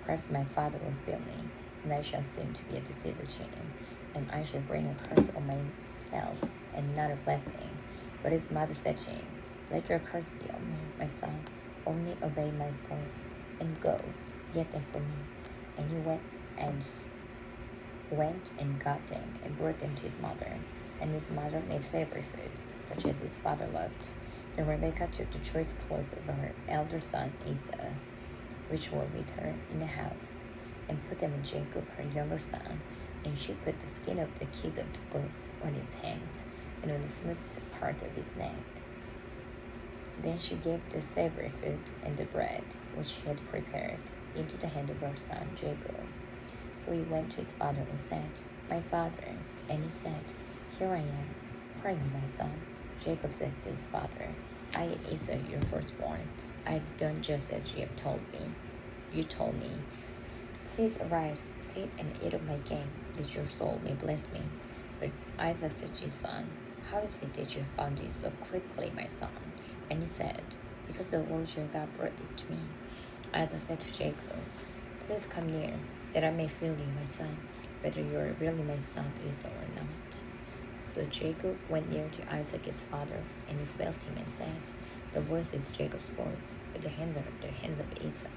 Perhaps my father will feel me, and I shall seem to be a deceiver to him, and I shall bring a curse on myself, and not a blessing. But his mother said to him, Let your curse be on me, my son. Only obey my voice, and go, get them for me. And he went and got them, and brought them to his mother. And his mother made savory food, such as his father loved. Then Rebekah took the choice clothes of her elder son Esau, which were with her in the house, and put them on Jacob, her younger son. And she put the skin of the kids of the goats on his hands, and on the smooth part of his neck. Then she gave the savory food and the bread, which she had prepared, into the hand of her son Jacob. So he went to his father and said, My father. And he said, Here I am. Pray me, my son. Jacob said to his father, I am Esau, your firstborn. I have done just as you have told me. You told me, Please arise, sit and eat of my game, that your soul may bless me. But Isaac said to his son, How is it that you have found it so quickly, my son? And he said, Because the Lord your God brought it to me. Isaac said to Jacob, Please come near, that I may feel you, my son, whether you are really my son Esau or not. So Jacob went near to Isaac his father, and he felt him and said, The voice is Jacob's voice, but the hands are the hands of Esau.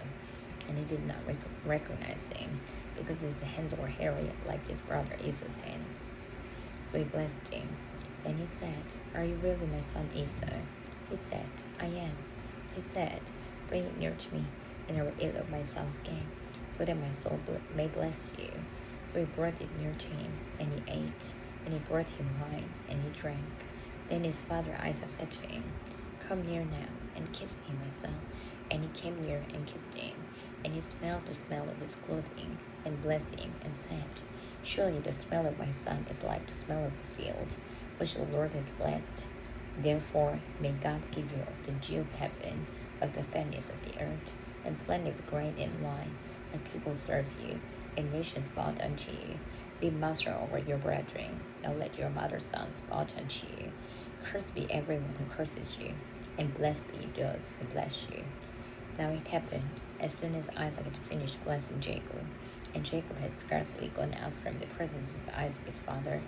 And he did not recognize him, because his hands were hairy like his brother Esau's hands. So he blessed him. And he said, Are you really my son Esau? He said, I am. He said, Bring it near to me, and I will eat of my son's game, so that my soul may bless you. So he brought it near to him, and he ate. And he brought him wine, and he drank. Then his father Isaac said to him, Come near now, and kiss me, my son. And he came near and kissed him. And he smelled the smell of his clothing, and blessed him, and said, Surely the smell of my son is like the smell of a field, which the Lord has blessed. Therefore may God give you of the dew of heaven, of the fatness of the earth, and plenty of grain and wine, and people serve you, and nations bow unto you. Be master over your brethren, and let your mother's sons bow unto you. Cursed be everyone who curses you, and blessed be those who bless you. Now it happened, as soon as Isaac had finished blessing Jacob, and Jacob had scarcely gone out from the presence of Isaac his father,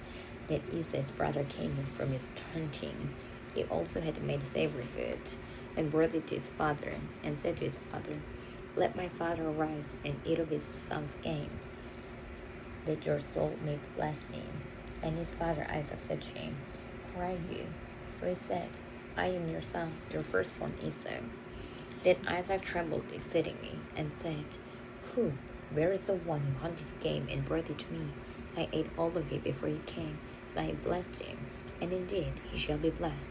that Esau's brother came in from his hunting. He also had made savory food, and brought it to his father, and said to his father, Let my father arise, and eat of his son's game, that your soul may bless me. And his father Isaac said to him, Who are you? So he said, I am your son, your firstborn Esau. Then Isaac trembled exceedingly, and said, Where is the one who hunted game and brought it to me? I ate all of it before he came, and I blessed him, and indeed he shall be blessed.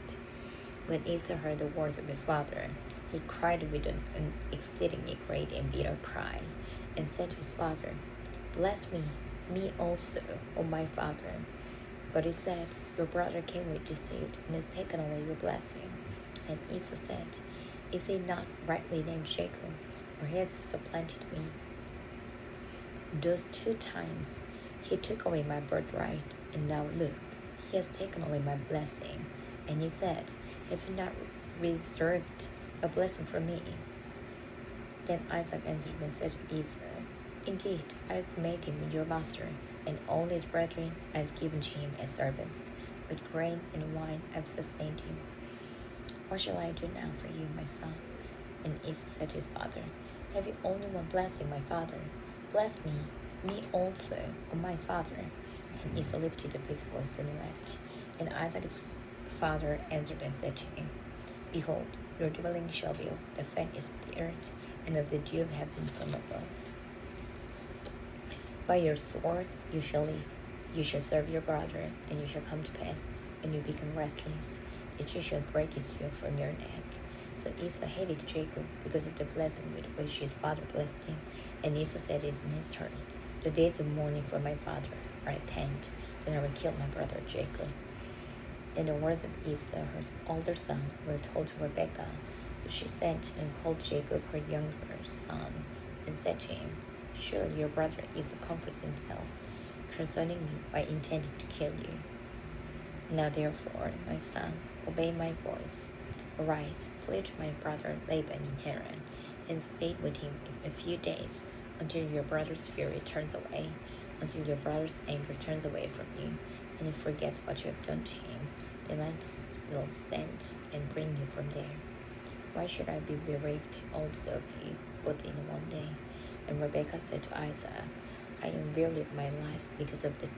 When Esau heard the words of his father, he cried with an exceedingly great and bitter cry, and said to his father, Bless me also, O my father. But he said, Your brother came with deceit, and has taken away your blessing. And Esau said, Is he not rightly named Jacob? For he has supplanted me. Those 2 times he took away my birthright, and now look, he has taken away my blessing. And he said, Have you not reserved a blessing for me? Then Isaac answered and said to Esau, Indeed, I have made him your master, and all his brethren I have given to him as servants. With grain and wine I have sustained him. What shall I do now for you, my son? And Esau said to his father, Have you only one blessing, my father? Bless me also, O my father. And Esau lifted up his voice and wept. And Isaac's father answered and said to him, Behold, Your dwelling shall be of the fatness of the earth, and of the dew of heaven from above. By your sword you shall live. You shall serve your brother, and you shall come to pass, when you become restless, that you shall break his yoke from your neck. So Esau hated Jacob because of the blessing with which his father blessed him. And Esau said in his heart, the days of mourning for my father are at hand, then I will kill my brother Jacob. And the words of Esau, her older son, were told to Rebekah. So she sent and called Jacob, her younger son, and said to him, surely your brother Esau comforts himself concerning you by intending to kill you. Now therefore, my son, obey my voice. Arise, flee to my brother Laban in Haran, and stay with him a few days, until your brother's fury turns away, until your brother's anger turns away from you, and he forgets what you have done to him. Then I will send and bring you from there. Why should I be bereaved also of you, both in one day? And Rebekah said to Isaac, I am weary of my life because of the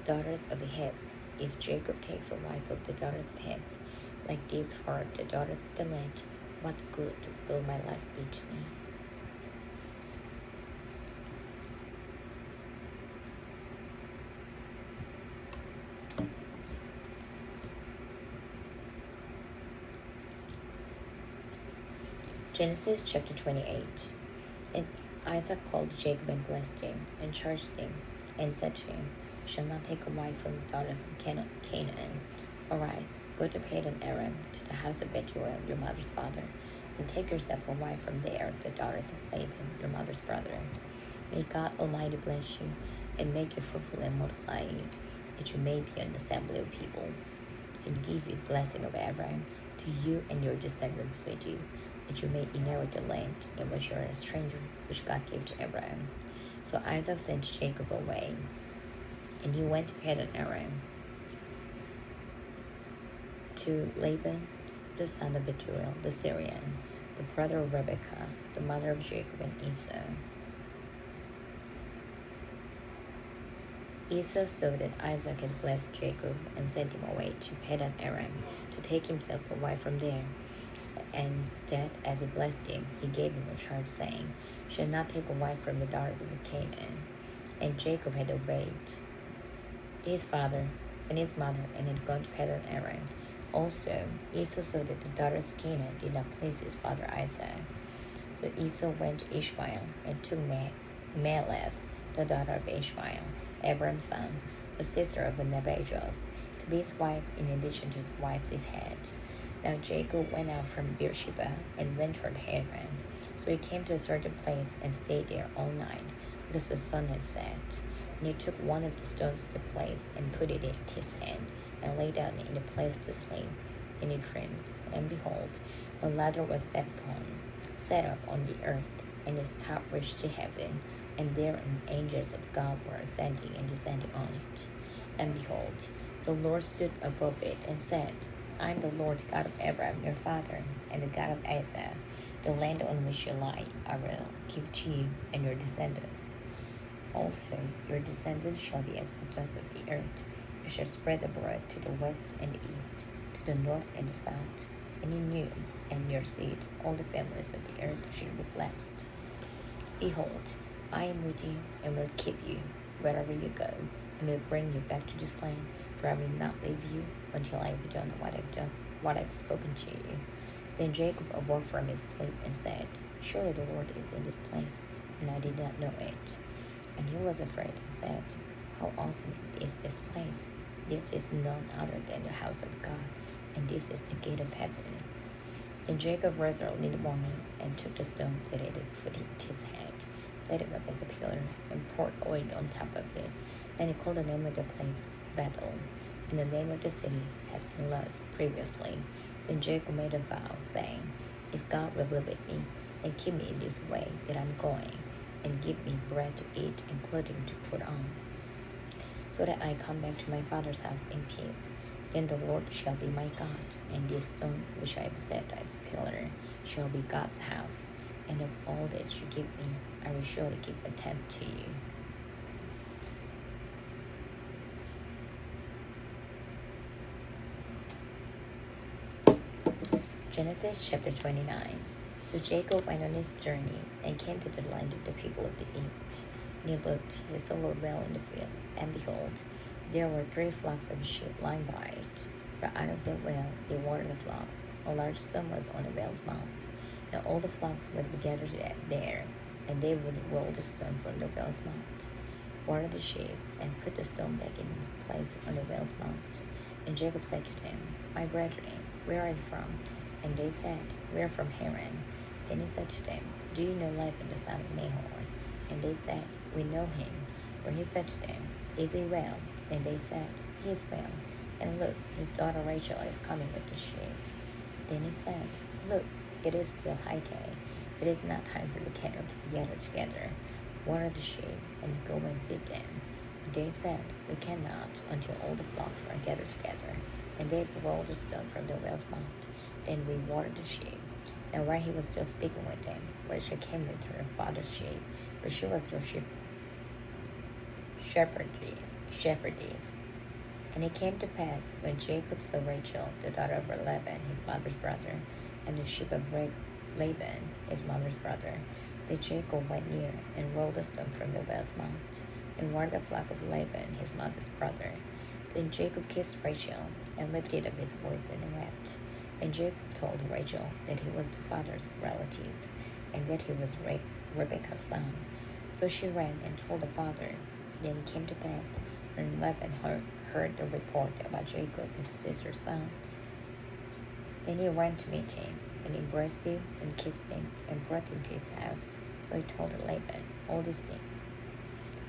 daughters of Heth. If Jacob takes a wife of the daughters of Heth, like these for the daughters of the land, what good will my life be to me? Genesis chapter 28. And Isaac called Jacob and blessed him, and charged him, and said to him, you shall not take a wife from the daughters of Canaan. Arise, go to Padan Aram, to the house of Bethuel, your mother's father, and take yourself a wife from there, the daughters of Laban, your mother's brother. May God Almighty bless you, and make you fruitful and multiply you, that you may be an assembly of peoples, and give you blessing of Abraham to you and your descendants with you, that you may inherit the land in which you are a stranger, which God gave to Abraham. So Isaac sent Jacob away, and he went to Padan Aram, to Laban, the son of Bethuel, the Syrian, the brother of Rebekah, the mother of Jacob and Esau. Esau saw that Isaac had blessed Jacob, and sent him away to Padan Aram, to take himself a wife from there, and that as he blessed him, he gave him a charge, saying, shall not take a wife from the daughters of Canaan. And Jacob had obeyed his father and his mother, and had gone to Padan Aram. Also Esau saw that the daughters of Canaan did not please his father Isaac. So Esau went to Ishmael, and took Mahalath, the daughter of Ishmael, Abraham's son, the sister of Nebajoth, to be his wife, in addition to the wives he had. Now Jacob went out from Beersheba, and went toward Haran. So he came to a certain place, and stayed there all night, because the sun had set. And he took one of the stones of the place, and put it in his hand, and lay down in the place to sleep. And he dreamed, and behold, a ladder was set up on the earth, and its top reached to heaven, and therein angels of God were ascending and descending on it. And behold, the Lord stood above it, and said, I am the Lord God of Abraham your father, and the God of Isaac. The land on which you lie I will give to you and your descendants. Also your descendants shall be as the dust of the earth. You shall spread abroad to the west and the east, to the north and the south. And in you and your seed all the families of the earth shall be blessed. Behold, I am with you, and will keep you wherever you go, and will bring you back to this land, for I will not leave you until I have done what I've spoken to you. Then Jacob awoke from his sleep, and said, surely the Lord is in this place, and I did not know it. And he was afraid, and said, how awesome is this place! This is none other than the house of God, and this is the gate of heaven. Then Jacob rose early in the morning, and took the stone that he had put in his head, set it up as a pillar, and poured oil on top of it. And he called the name of the place Bethel, and the name of the city had been Luz previously. Then Jacob made a vow, saying, if God will be with me, and keep me in this way that I'm going, and give me bread to eat and clothing to put on, so that I come back to my father's house in peace, then the Lord shall be my God, and this stone which I have set as a pillar shall be God's house. And of all that you give me, I will surely give a tenth to you. Genesis chapter 29. So Jacob went on his journey and came to the land of the people of the east. And he looked, he saw a well in the field, and behold, there were 3 flocks of sheep lying by it. For out of the well they watered the flocks. A large stone was on the well's mouth, and all the flocks would be gathered there, and they would roll the stone from the well's mouth, water the sheep, and put the stone back in its place on the well's mouth. And Jacob said to them, My brethren, where are you from? And they said, We are from Haran. Then he said to them, Do you know Laban the son of Nahor? And they said, We know him. For he said to them, Is he well? And they said, He is well. And look, his daughter Rachel is coming with the sheep. Then he said, Look, it is still high day. It is not time for the cattle to be gathered together. Water the sheep, and go and feed them. And they said, We cannot until all the flocks are gathered together. And they rolled the stone from the well's mouth. Then we watered the sheep. And while he was still speaking with them, Rachel came with her father's sheep, for she was their shepherdess. And it came to pass, when Jacob saw Rachel, the daughter of Laban, his mother's brother, and the sheep of Laban, his mother's brother, that Jacob went near and rolled the stone from the well's mouth, and watered the flock of Laban, his mother's brother. Then Jacob kissed Rachel, and lifted up his voice and wept. And Jacob told Rachel that he was the father's relative, and that he was Rebekah's son. So she ran and told the father. Then it came to pass, when Laban heard the report about Jacob, his sister's son, then he ran to meet him, and embraced him, and kissed him, and brought him to his house. So he told Laban all these things.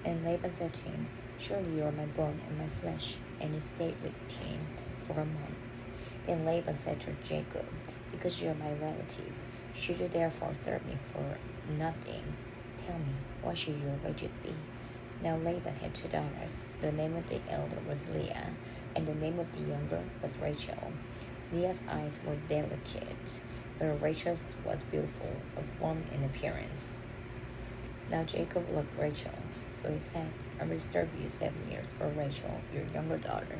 And Laban said to him, Surely you are my bone and my flesh. And he stayed with him for a month. Then Laban said to Jacob, Because you are my relative, should you therefore serve me for nothing? Tell me, what should your wages be? Now Laban had 2 daughters. The name of the elder was Leah, and the name of the younger was Rachel. Leah's eyes were delicate, but Rachel's was beautiful of form and appearance. Now Jacob loved Rachel, so he said, I will serve you 7 years for Rachel, your younger daughter.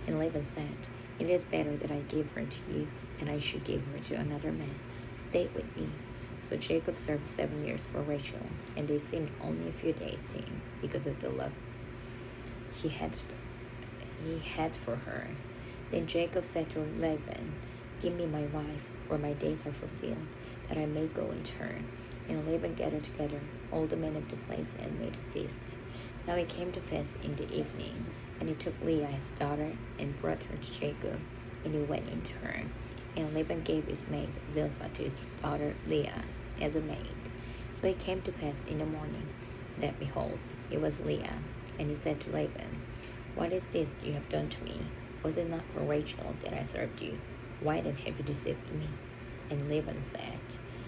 And Laban said, It is better that I give her to you than I should give her to another man. Stay with me. So Jacob served 7 years for Rachel, and they seemed only a few days to him because of the love he had for her. Then Jacob said to Laban, Give me my wife, for my days are fulfilled, that I may go into her. And Laban gathered together all the men of the place and made a feast. Now it came to pass in the evening, and he took Leah his daughter, and brought her to Jacob, and he went into her. And Laban gave his maid Zilpah to his daughter Leah as a maid. So it came to pass in the morning, that behold, it was Leah. And he said to Laban, What is this you have done to me? Was it not for Rachel that I served you? Why then have you deceived me? And Laban said,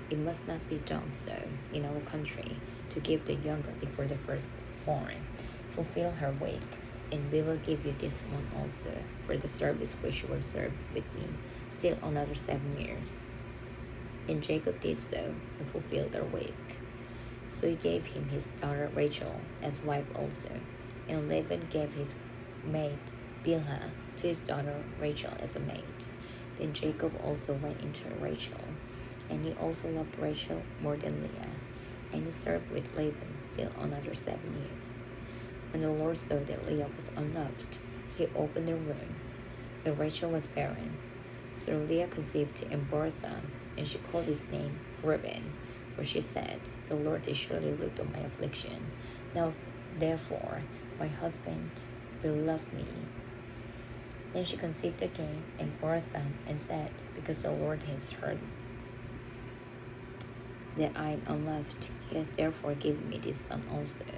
It must not be done so in our country, to give the younger before the firstborn. Fulfill her week, and we will give you this one also, for the service which you will serve with me, still another 7 years. And Jacob did so, and fulfilled their week. So he gave him his daughter Rachel as wife also. And Laban gave his maid Bilhah to his daughter Rachel as a maid. Then Jacob also went into Rachel, and he also loved Rachel more than Leah, and he served with Laban still another 7 years. When the Lord saw that Leah was unloved, he opened the womb, but Rachel was barren. So Leah conceived and bore a son, and she called his name Reuben, for she said, The Lord has surely looked on my affliction. Now therefore my husband will love me. Then she conceived again and bore a son, and said, Because the Lord has heard that I am unloved, he has therefore given me this son also.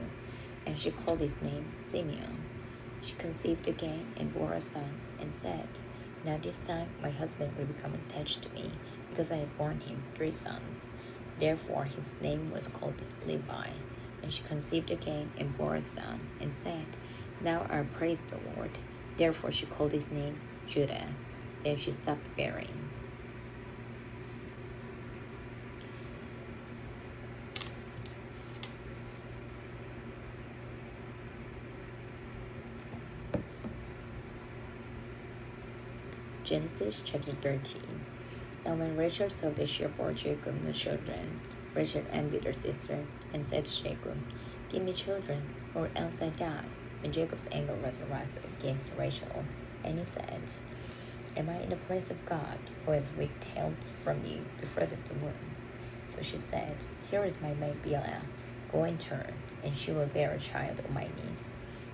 And she called his name Simeon. She conceived again and bore a son, and said, Now this time my husband will become attached to me, because I have borne him 3 sons. Therefore his name was called Levi. And she conceived again and bore a son, and said, Now I praise the Lord. Therefore she called his name Judah. Then she stopped bearing. Genesis chapter 13. Now when Rachel saw that she bore Jacob no children, Rachel envied her sister and said to Jacob, "Give me children, or else I die." And Jacob's anger was aroused against Rachel, and he said, "Am I in the place of God, who has withheld from you the fruit of the womb?" So she said, "Here is my maid Bilhah. Go and turn, and she will bear a child on my knees,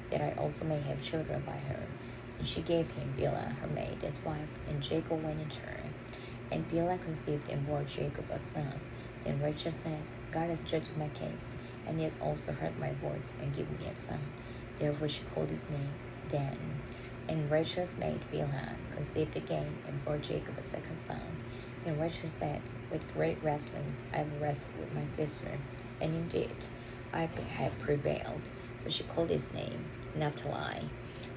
that I also may have children by her." And she gave him Bilhah, her maid, as wife, and Jacob went in turn. And Bilhah conceived and bore Jacob a son. Then Rachel said, "God has judged my case, and he has also heard my voice and given me a son." Therefore she called his name Dan. And Rachel's maid Bilhah conceived again and bore Jacob a second son. Then Rachel said, "With great wrestlings I have wrestled with my sister, and indeed I have prevailed." So she called his name Naphtali.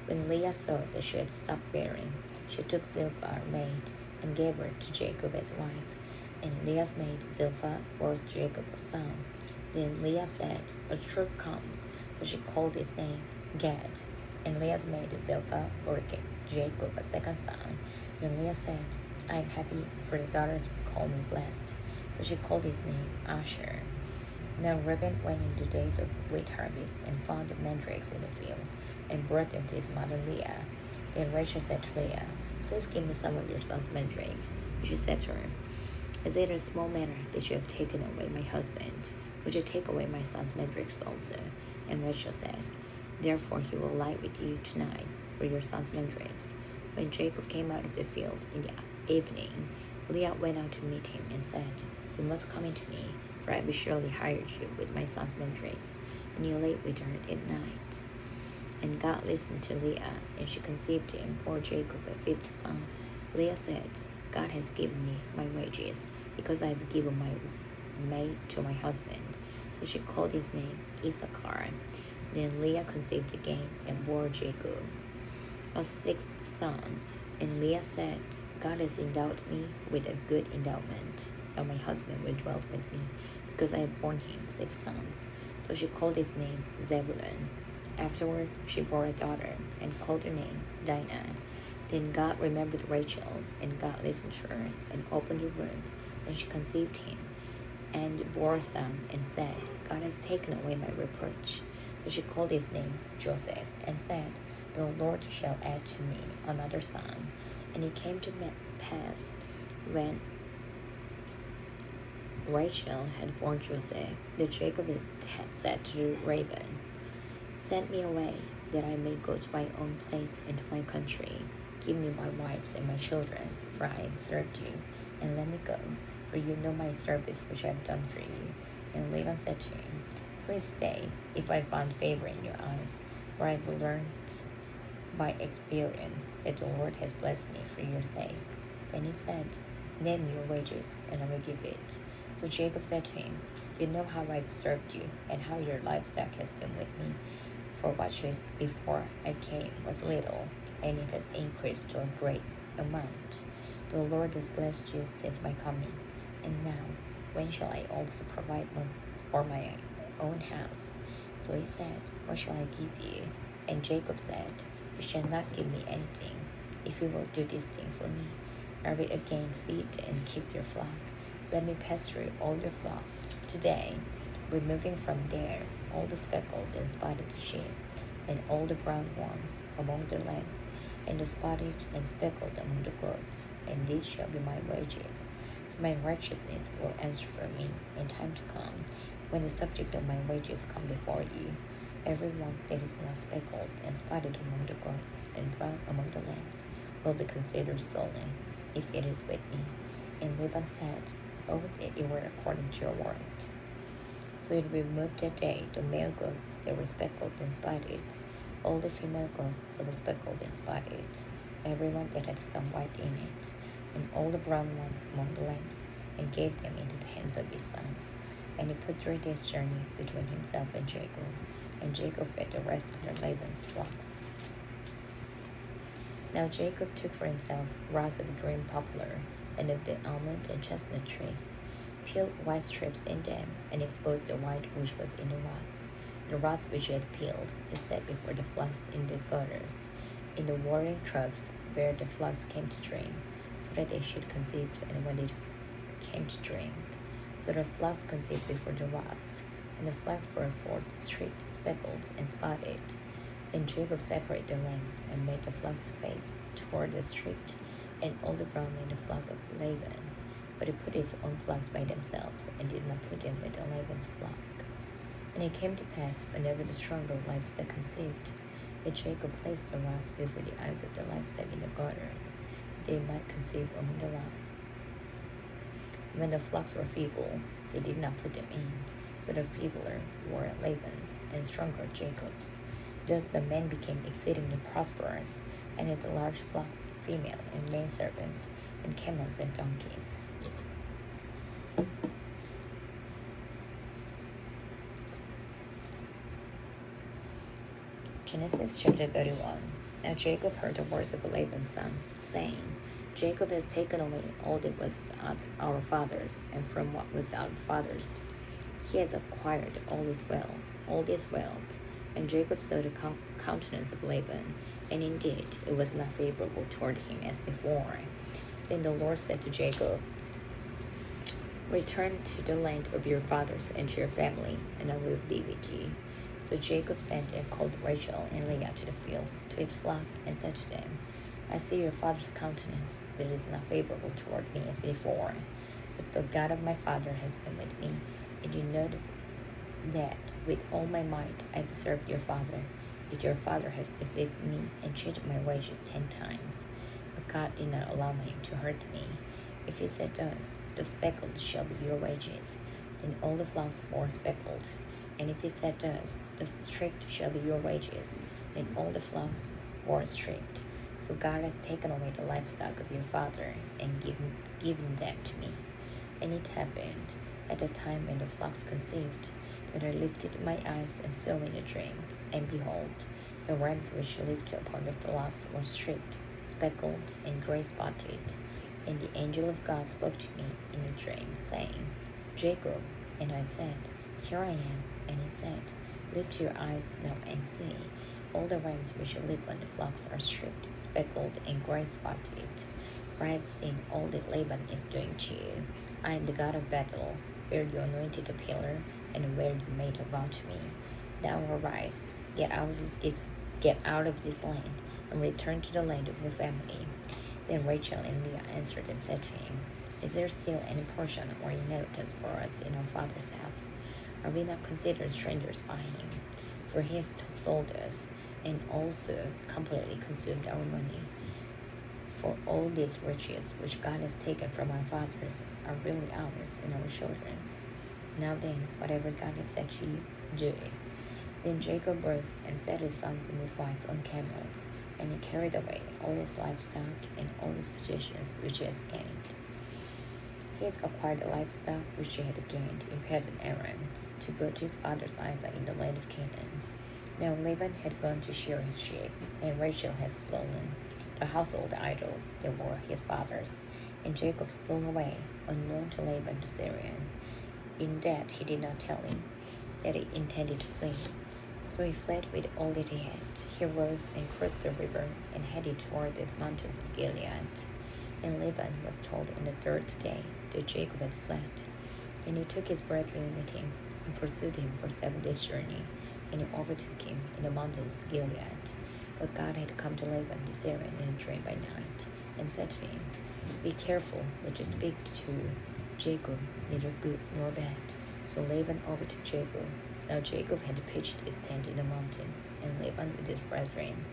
When Leah saw that she had stopped bearing, she took Zilpah her maid and gave her to Jacob as wife. And Leah's maid Zilpah bore Jacob a son. Then Leah said, "A troop comes." So she called his name Gad. And Leah's maid Zilpah bore Jacob a second son. Then Leah said, "I am happy, for the daughters will call me blessed." So she called his name Asher. Now Reuben went in the days of wheat harvest and found the mandrakes in the field, and brought them to his mother Leah. Then Rachel said to Leah, "Please give me some of your son's mandrakes." She said to her, "Is it a small matter that you have taken away my husband? Would you take away my son's mandrakes also?" And Rachel said, "Therefore he will lie with you tonight for your son's mandrakes." When Jacob came out of the field in the evening, Leah went out to meet him and said, "You must come in to me, for I have surely hired you with my son's mandrakes." And he lay with her at night. And God listened to Leah, and she conceived and bore Jacob a fifth son. Leah said, "God has given me my wages, because I have given my maid to my husband." So she called his name Issachar. Then Leah conceived again and bore Jacob a sixth son. And Leah said, "God has endowed me with a good endowment. Now my husband will dwell with me, because I have borne him 6 sons." So she called his name Zebulun. Afterward she bore a daughter, and called her name Dinah. Then God remembered Rachel, and God listened to her, and opened the womb, and she conceived him, and bore a son, and said, "God has taken away my reproach." So she called his name Joseph, and said, "The Lord shall add to me another son." And it came to pass, when Rachel had borne Joseph, that Jacob had said to Laban, "Send me away, that I may go to my own place and to my country. Give me my wives and my children, for I have served you, and let me go, for you know my service which I have done for you." And Laban said to him, "Please stay, if I found favor in your eyes, for I have learned by experience that the Lord has blessed me for your sake." Then he said, "Name your wages, and I will give it." So Jacob said to him, "You know how I've served you, and how your livestock has been with me. For what should before I came was little, and it has increased to a great amount. The Lord has blessed you since my coming. And now, when shall I also provide for my own house?" So he said, "What shall I give you?" And Jacob said, "You shall not give me anything, if you will do this thing for me. I will again feed and keep your flock. Let me pass through all your flock today, removing from there all the speckled and spotted sheep, and all the brown ones among the lambs, and the spotted and speckled among the goats, and these shall be my wages. So my righteousness will answer for me in time to come, when the subject of my wages come before you. Every one that is not speckled and spotted among the goats, and brown among the lambs, will be considered stolen, if it is with me." And Laban said, "Oh, that it were according to your word." So he removed that day the male goats that were speckled and spotted, all the female goats that were speckled and spotted, every one that had some white in it, and all the brown ones among the lambs, and gave them into the hands of his sons. And he put 3 days' journey between himself and Jacob fed the rest of Laban's flocks. Now Jacob took for himself rods of green poplar, and of the almond and chestnut trees, peeled white strips in them, and exposed the white which was in the rods. The rods which he had peeled he set before the flocks in the gutters, in the watering troughs where the flocks came to drink. so that they should conceive, and when they came to drink. So the flocks conceived before the rods, and the flocks brought forth streaked, speckled, and spotted. Then Jacob separated the lambs, and made the flocks face toward the street, and all the brown in the flock of Laban. But he put his own flocks by themselves, and did not put them with Laban's flock. And it came to pass, whenever the stronger livestock conceived, that Jacob placed the rods before the eyes of the livestock in the gutters, that they might conceive among the rods. When the flocks were feeble, he did not put them in, so the feebler were Laban's, and stronger Jacob's. Thus the men became exceedingly prosperous, and had large flocks, female and male servants, and camels and donkeys. Genesis chapter 31. Now Jacob heard the words of Laban's sons, saying, Jacob has taken away all that was our father's, and from what was our father's he has acquired all this wealth. And Jacob saw the countenance of Laban, and indeed it was not favorable toward him as before. Then the Lord said to Jacob, Return to the land of your fathers and to your family, and I will be with you. So Jacob sent and called Rachel and Leah to the field, to his flock, and said to them, I see your father's countenance, but it is not favorable toward me as before. But the God of my father has been with me, and you know that with all my might I have served your father. Yet your father has deceived me and cheated my wages 10 times. But God did not allow him to hurt me. If he said thus, the speckled shall be your wages, and all the flocks bore speckled. And if he said thus, the streaked shall be your wages, then all the flocks bore streaked. So God has taken away the livestock of your father, and given them to me. And it happened, at the time when the flocks conceived, that I lifted my eyes and saw in a dream, and behold, the rams which lived upon the flocks were streaked, speckled, and gray-spotted. And the angel of God spoke to me in a dream, saying, Jacob. And I said, Here I am. And he said, Lift your eyes now and see. All the rams which live on the flocks are streaked, speckled, and gray-spotted. For I have seen all that Laban is doing to you. I am the God of battle, where you anointed a pillar, and where you made a vow to me. Now arise, get out of this land, and return to the land of your family. Then Rachel and Leah answered and said to him, Is there still any portion or inheritance for us in our father's house? Are we not considered strangers by him? For he has sold us, and also completely consumed our money. For all these riches which God has taken from our fathers are really ours and our children's. Now then, whatever God has said to you, do it. Then Jacob rose and set his sons and his wives on camels, and he carried away all his livestock and all his possessions which he has gained. He has acquired the livestock which he had gained in Paddan Aram, to go to his father's Isaac in the land of Canaan. Now Laban had gone to shear his sheep, and Rachel had stolen the household idols that were his father's. And Jacob stole away, unknown to Laban the Syrian. In that he did not tell him that he intended to flee. So he fled with all that he had. He rose and crossed the river, and headed toward the mountains of Gilead. And Laban was told on the 3rd day that Jacob had fled. And he took his brethren with him, and pursued him for 7 days' journey, and he overtook him in the mountains of Gilead. But God had come to Laban the Syrian in a dream by night, and said to him, Be careful that you speak to Jacob, neither good nor bad. So Laban overtook Jacob. Now Jacob had pitched his tent in the mountains, and Laban with his brethren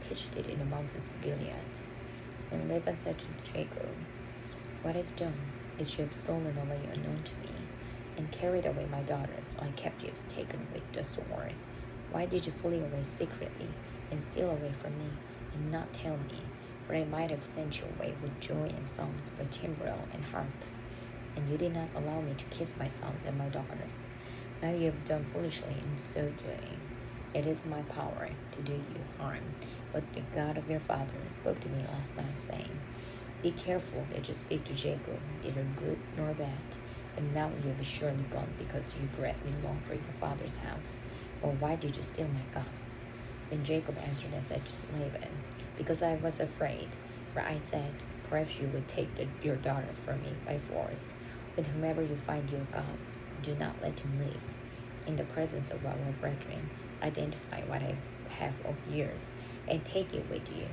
pitched it in the mountains of Gilead. And Laban said to Jacob, What have you done, that you have stolen away unknown to me, and carried away my daughters, my captives taken with the sword? Why did you flee away secretly, and steal away from me, and not tell me? For I might have sent you away with joy and songs, by timbrel and harp. And you did not allow me to kiss my sons and my daughters. Now you have done foolishly in so doing. It is my power to do you harm. But the God of your father spoke to me last night, saying, Be careful that you speak to Jacob, neither good nor bad. And now you have surely gone, because you greatly long for your father's house. Or why did you steal my gods? Then Jacob answered and said to Laban, Because I was afraid, for I said, perhaps you would take your daughters from me by force. With whomever you find your gods, do not let him live. In the presence of our brethren, identify what I have of yours, and take it with you.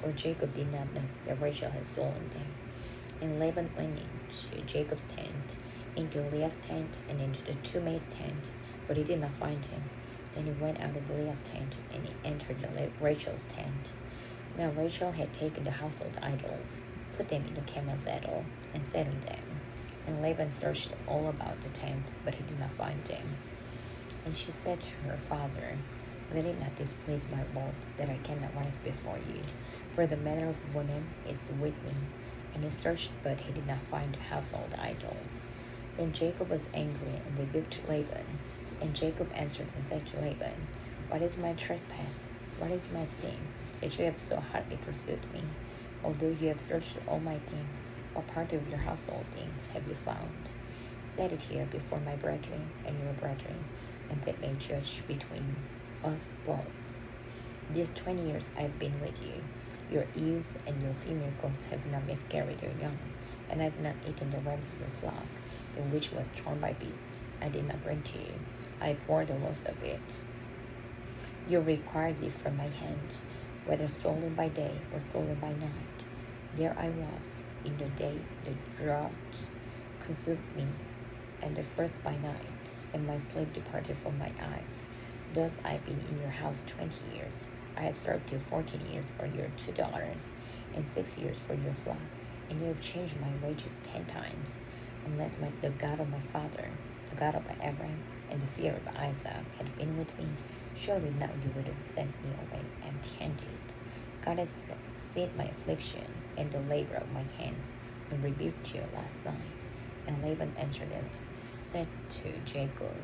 For Jacob did not know that Rachel had stolen them. And Laban went into Jacob's tent, into Leah's tent, and into the two maids' tent, but he did not find him. Then he went out of Leah's tent, and he entered Rachel's tent. Now Rachel had taken the household idols, put them in the camel's saddle, and sat on them. And Laban searched all about the tent, but he did not find them. And she said to her father, Let it not displease my lord, that I cannot write before you, for the manner of women is with me. And he searched, but he did not find household idols. Then Jacob was angry and rebuked Laban. And Jacob answered and said to Laban, What is my trespass? What is my sin, that you have so hotly pursued me? Although you have searched all my things, what part of your household things have you found? Set it here before my brethren and your brethren, and that may judge between us both. These 20 years I have been with you. Your ewes and your female goats have not miscarried their young, and I have not eaten the rams of your flock, in which was torn by beasts. I did not bring to you. I bore the loss of it. You required it from my hand, whether stolen by day or stolen by night. There I was in the day the drought consumed me, and the first by night, and my sleep departed from my eyes. Thus I have been in your house 20 years. I have served you 14 years for your 2 daughters, and 6 years for your flock, and you have changed my wages 10 times. Unless the God of my father, the God of Abraham, and the fear of Isaac had been with me, surely now you would have sent me away empty-handed. God has seen my affliction and the labor of my hands, and rebuked you last night. And Laban answered and said to Jacob,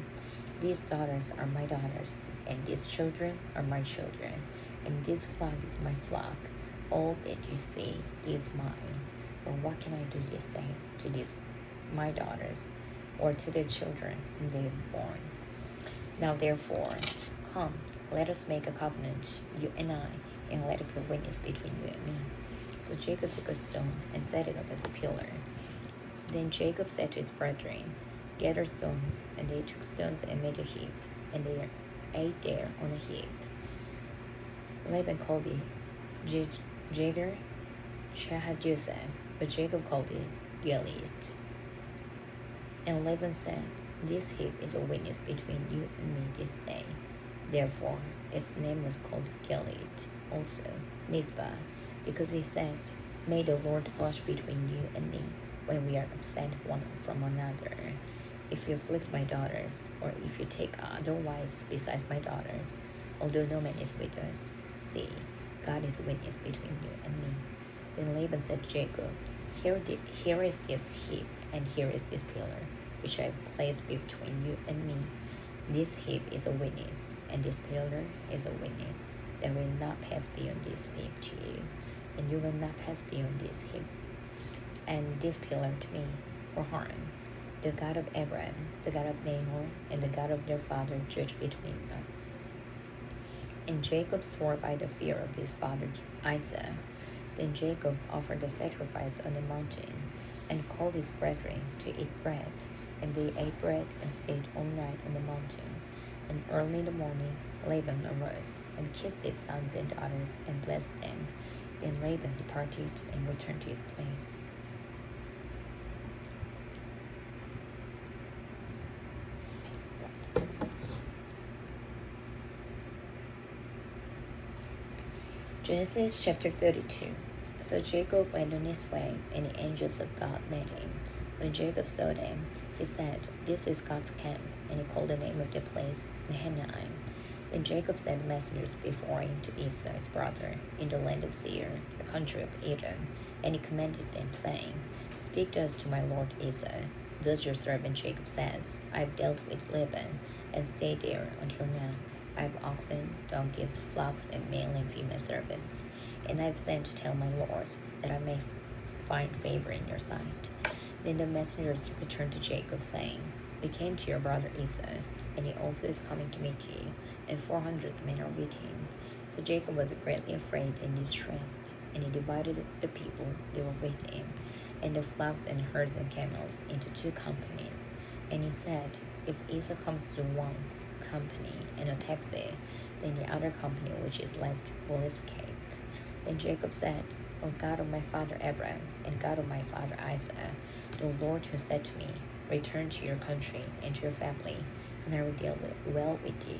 These daughters are my daughters, and these children are my children, and this flock is my flock. All that you see is mine. But what can I do this day to these my daughters, or to their children whom they have borne? Now therefore, come, let us make a covenant, you and I, and let it be a witness between you and me. So Jacob took a stone and set it up as a pillar. Then Jacob said to his brethren, Gather stones, and they took stones and made a heap, and they ate there on a heap. Laban called it Jagar Shahadutha, but Jacob called it Gilead. And Laban said, This heap is a witness between you and me this day. Therefore its name was called Gilead, also Mizpah, because he said, May the Lord watch between you and me, when we are absent one from another. If you afflict my daughters, or if you take other wives besides my daughters, although no man is with us, see, God is witness between you and me. Then Laban said to Jacob, Here is this heap, and here is this pillar, which I have placed between you and me. This heap is a witness, and this pillar is a witness. That will not pass beyond this heap to you, and you will not pass beyond this heap and this pillar to me for harm. The God of Abraham, the God of Nahor, and the God of their father judge between us. And Jacob swore by the fear of his father Isaac. Then Jacob offered a sacrifice on the mountain, and called his brethren to eat bread. And they ate bread and stayed all night on the mountain. And early in the morning Laban arose, and kissed his sons and daughters, and blessed them. Then Laban departed and returned to his place. Genesis chapter 32. So Jacob went on his way, and the angels of God met him. When Jacob saw them, he said, This is God's camp, and he called the name of the place Mahanaim. Then Jacob sent messengers before him to Esau his brother, in the land of Seir, the country of Edom, and he commanded them, saying, Speak thus to my lord Esau. Thus your servant Jacob says, I have dealt with Laban, and stayed there until now. I have oxen, donkeys, flocks, and male and female servants, and I have sent to tell my lord, that I may find favor in your sight. Then the messengers returned to Jacob, saying, We came to your brother Esau, and he also is coming to meet you, and 400 men are with him. So Jacob was greatly afraid and distressed. and he divided the people that were with him, and the flocks and herds and camels, into two companies. And he said, if Esau comes to one company and attacks it, then the other company which is left will escape. Then Jacob said, O God of my father Abraham, and God of my father Isaac, the Lord who said to me, return to your country and to your family, and I will deal well with you.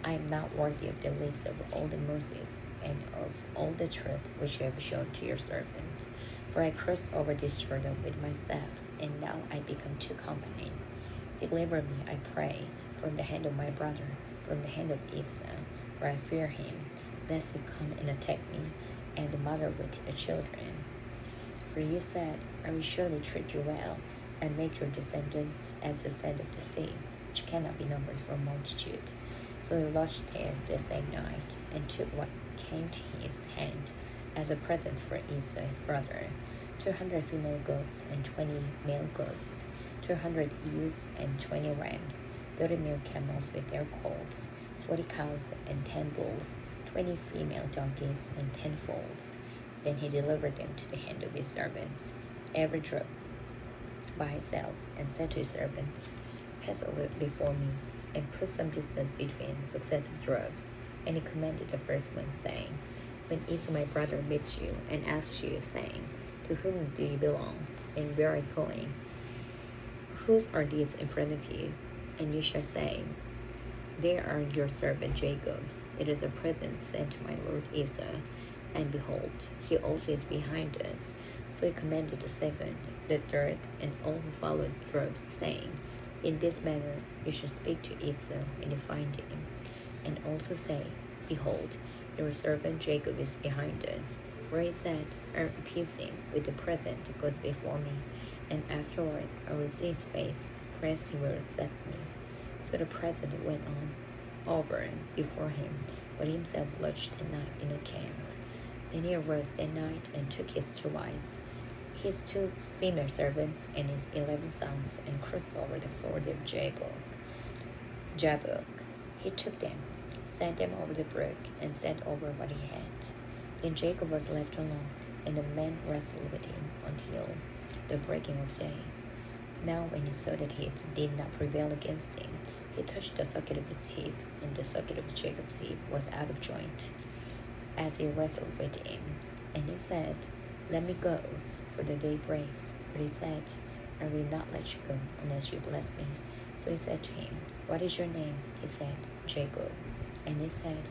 I am not worthy of the least of all the mercies and of all the truth which you have shown to your servant. For I crossed over this Jordan with my staff, and now I become two companies. Deliver me, I pray, from the hand of my brother, from the hand of Esau, for I fear him, lest he come and attack me, and the mother with the children. For you said, I will surely treat you well, and make your descendants as the sand of the sea, which cannot be numbered for multitude. So he lodged there the same night, and took what came to his hand as a present for Esau his brother, 200 female goats and 20 male goats, 200 ewes and 20 rams, 30 male camels with their colts, 40 cows and 10 bulls, 20 female donkeys and 10 foals. Then he delivered them to the hand of his servants, every drove by itself, and said to his servants, pass over before me, and put some distance between successive droves. And he commanded the first one, saying, when Esau my brother meets you, and asks you, saying, to whom do you belong, and where are you going? Whose are these in front of you? And you shall say, they are your servant Jacob's. It is a present sent to my lord Esau. And behold, he also is behind us. So he commanded the second, the third, and all who followed droves, saying, in this manner you shall speak to Esau when you find him, and also say, behold, your servant Jacob is behind us. For he said, I will appease him with the present that goes before me, and afterward I will see his face, perhaps he will accept me. So the present went on over before him, but himself lodged at night in a camp. Then he arose that night and took his 2 wives, his 2 female servants, and his 11 sons, and crossed over the ford of Jabbok. He took them, sent them over the brook, and sent over what he had. Then Jacob was left alone, and the men wrestled with him until the breaking of day. Now when he saw that he did not prevail against him, he touched the socket of his hip, and the socket of Jacob's hip was out of joint, as he wrestled with him. And he said, let me go, for the day breaks. But he said, I will not let you go unless you bless me. So he said to him, what is your name? He said, Jacob. And he said,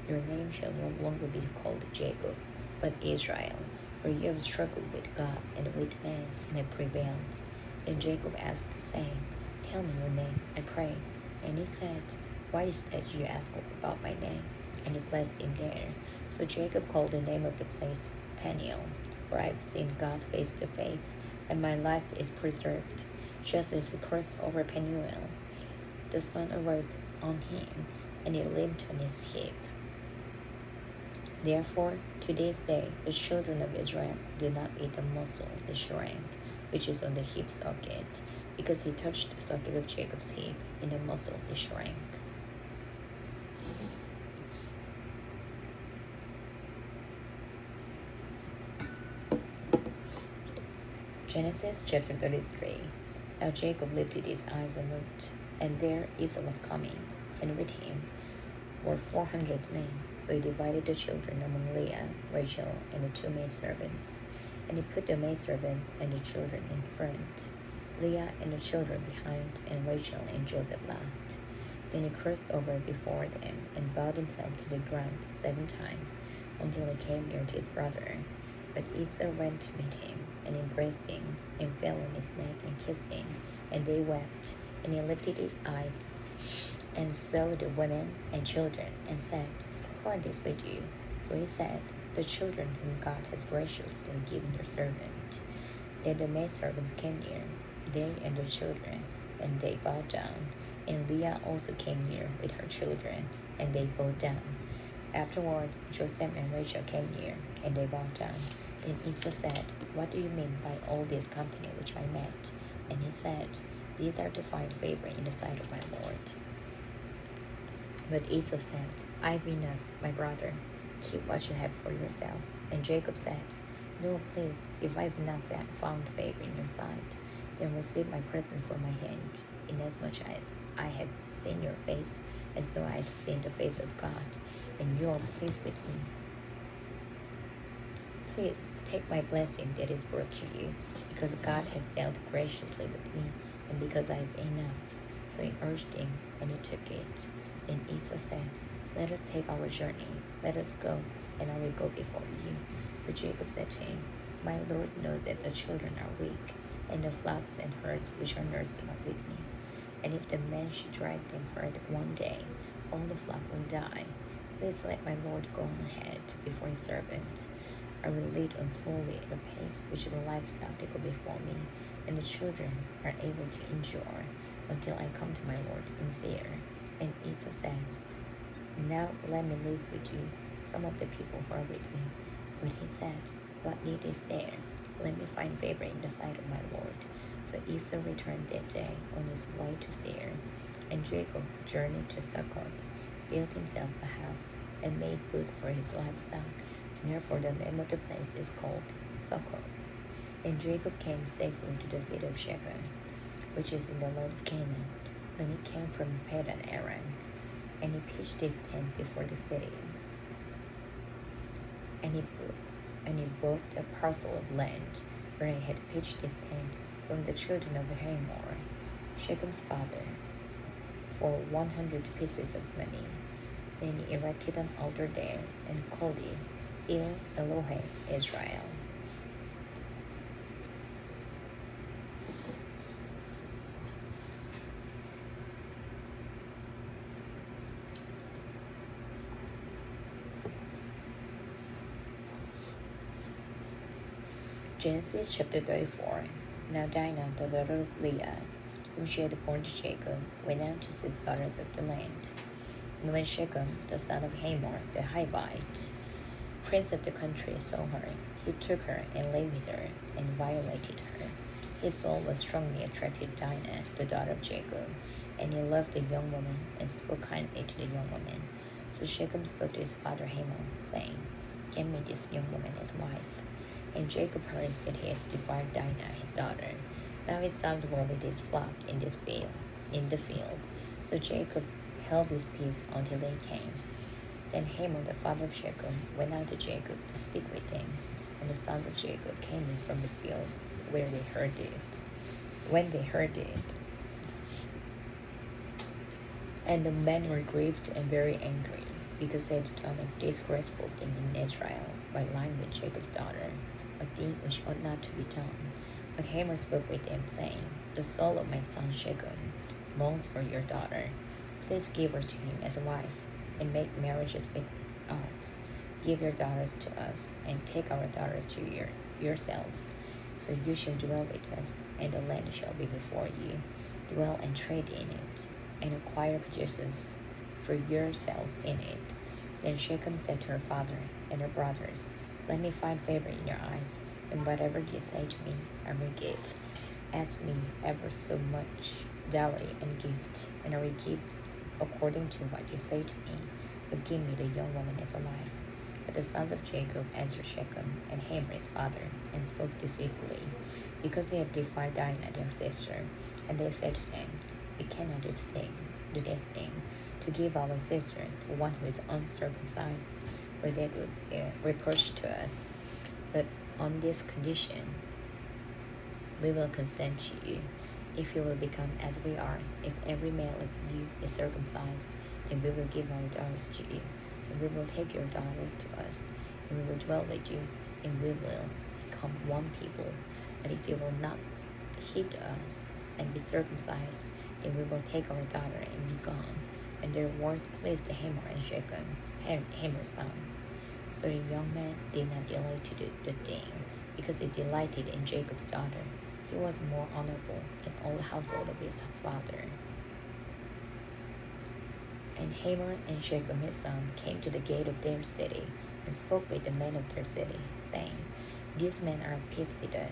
your name shall no longer be called Jacob, but Israel, for you have struggled with God and with man, and have prevailed. Then Jacob asked, saying, tell me your name, I pray. And he said, why is that you ask about my name? And he blessed him there. So Jacob called the name of the place Peniel, for I have seen God face to face, and my life is preserved. Just as he crossed over Peniel, the sun arose on him, and he leaped on his hip. Therefore, to this day, the children of Israel do not eat the muscle, the shrank, which is on the hip socket, because he touched the socket of Jacob's hip, and the muscle is shrank. Genesis chapter 33. Now Jacob lifted his eyes and looked, and there Esau was coming, and with him were 400 men. So he divided the children among Leah, Rachel, and the 2 maidservants. And he put the maidservants and the children in front, Leah and the children behind, and Rachel and Joseph last. Then he crossed over before them, and bowed himself to the ground 7 times, until he came near to his brother. But Esau ran to meet him, and embraced him, and fell on his neck, and kissed him. And they wept. And he lifted his eyes, and saw the women and children, and said, who are these with you? So he said, the children whom God has graciously given your servant. Then the maidservants came near, they and the children, and they bowed down. And Leah also came near with her children, and they bowed down. Afterward, Joseph and Rachel came near, and they bowed down. Then Esau said, what do you mean by all this company which I met? And he said, these are to find favor in the sight of my Lord. But Esau said, I have enough, my brother. Keep what you have for yourself. And Jacob said, No, please, if I have not found favor in your sight, then receive my present from my hand, inasmuch as I have seen your face, as though I had seen the face of God, and you are pleased with me. Please take my blessing that is brought to you, because God has dealt graciously with me, and because I have enough. So he urged him, and he took it. Then Esau said, Let us take our journey. Let us go, and I will go before you. But Jacob said to him, My Lord knows that the children are weak, and the flocks and herds which are nursing are with me. And if the man should drive them herd one day, all the flock will die. Please let my Lord go on ahead before his servant. I will lead on slowly at a pace which the livestock that go before me, and the children are able to endure until I come to my Lord in Seir. And Esau said, Now let me live with you, some of the people who are with me. But he said, What need is there? Let me find favor in the sight of my Lord. So Esau returned that day on his way to Seir. And Jacob journeyed to Succoth, built himself a house, and made booth for his livestock. Therefore the name of the place is called Succoth. And Jacob came safely to the city of Shechem, which is in the land of Canaan, when he came from Padan Aram. And he pitched his tent before the city. And he bought a parcel of land where he had pitched his tent from the children of Hamor, Shechem's father, for 100 pieces of money. Then he erected an altar there and called it El Elohe Israel. Genesis chapter 34. Now Dinah, the daughter of Leah, whom she had born to Jacob, went out to see the daughters of the land. And when Shechem, the son of Hamor, the Hivite, prince of the country, saw her, he took her and lay with her and violated her. His soul was strongly attracted to Dinah, the daughter of Jacob, and he loved the young woman and spoke kindly to the young woman. So Shechem spoke to his father Hamor, saying, Give me this young woman as wife. And Jacob heard that he had devoured Dinah, his daughter. Now his sons were with his flock in the field. So Jacob held his peace until they came. Then Hamor, the father of Shechem, went out to Jacob to speak with him. And the sons of Jacob came in from the field where they heard it. When they heard it, and the men were grieved and very angry, because they had done a disgraceful thing in Israel by lying with Jacob's daughter, a thing which ought not to be done. But Hamor spoke with them, saying, The soul of my son Shechem longs for your daughter. Please give her to him as a wife, and make marriages with us. Give your daughters to us, and take our daughters to yourselves. So you shall dwell with us, and the land shall be before you. Dwell and trade in it, and acquire possessions for yourselves in it. Then Shechem said to her father and her brothers, Let me find favor in your eyes, and whatever you say to me, I will give. Ask me ever so much dowry and gift, and I will give according to what you say to me, but give me the young woman as a wife. But the sons of Jacob answered Shechem and Hamor his father, and spoke deceitfully, because they had defied Dinah their sister. And they said to them, We cannot do this thing, to give our sister to one who is uncircumcised, for that would be a reproach to us. But on this condition, we will consent to you, if you will become as we are. If every male of you is circumcised, then we will give our daughters to you, and we will take your daughters to us, and we will dwell with you, and we will become one people. But if you will not heed us and be circumcised, then we will take our daughter and be gone. And their words pleased Hamor and Shechem, Hamor's son. So the young man did not delay to do the thing, because he delighted in Jacob's daughter. He was more honorable in all the household of his father. And Hamor and Shechem his son came to the gate of their city, and spoke with the men of their city, saying, These men are at peace with us.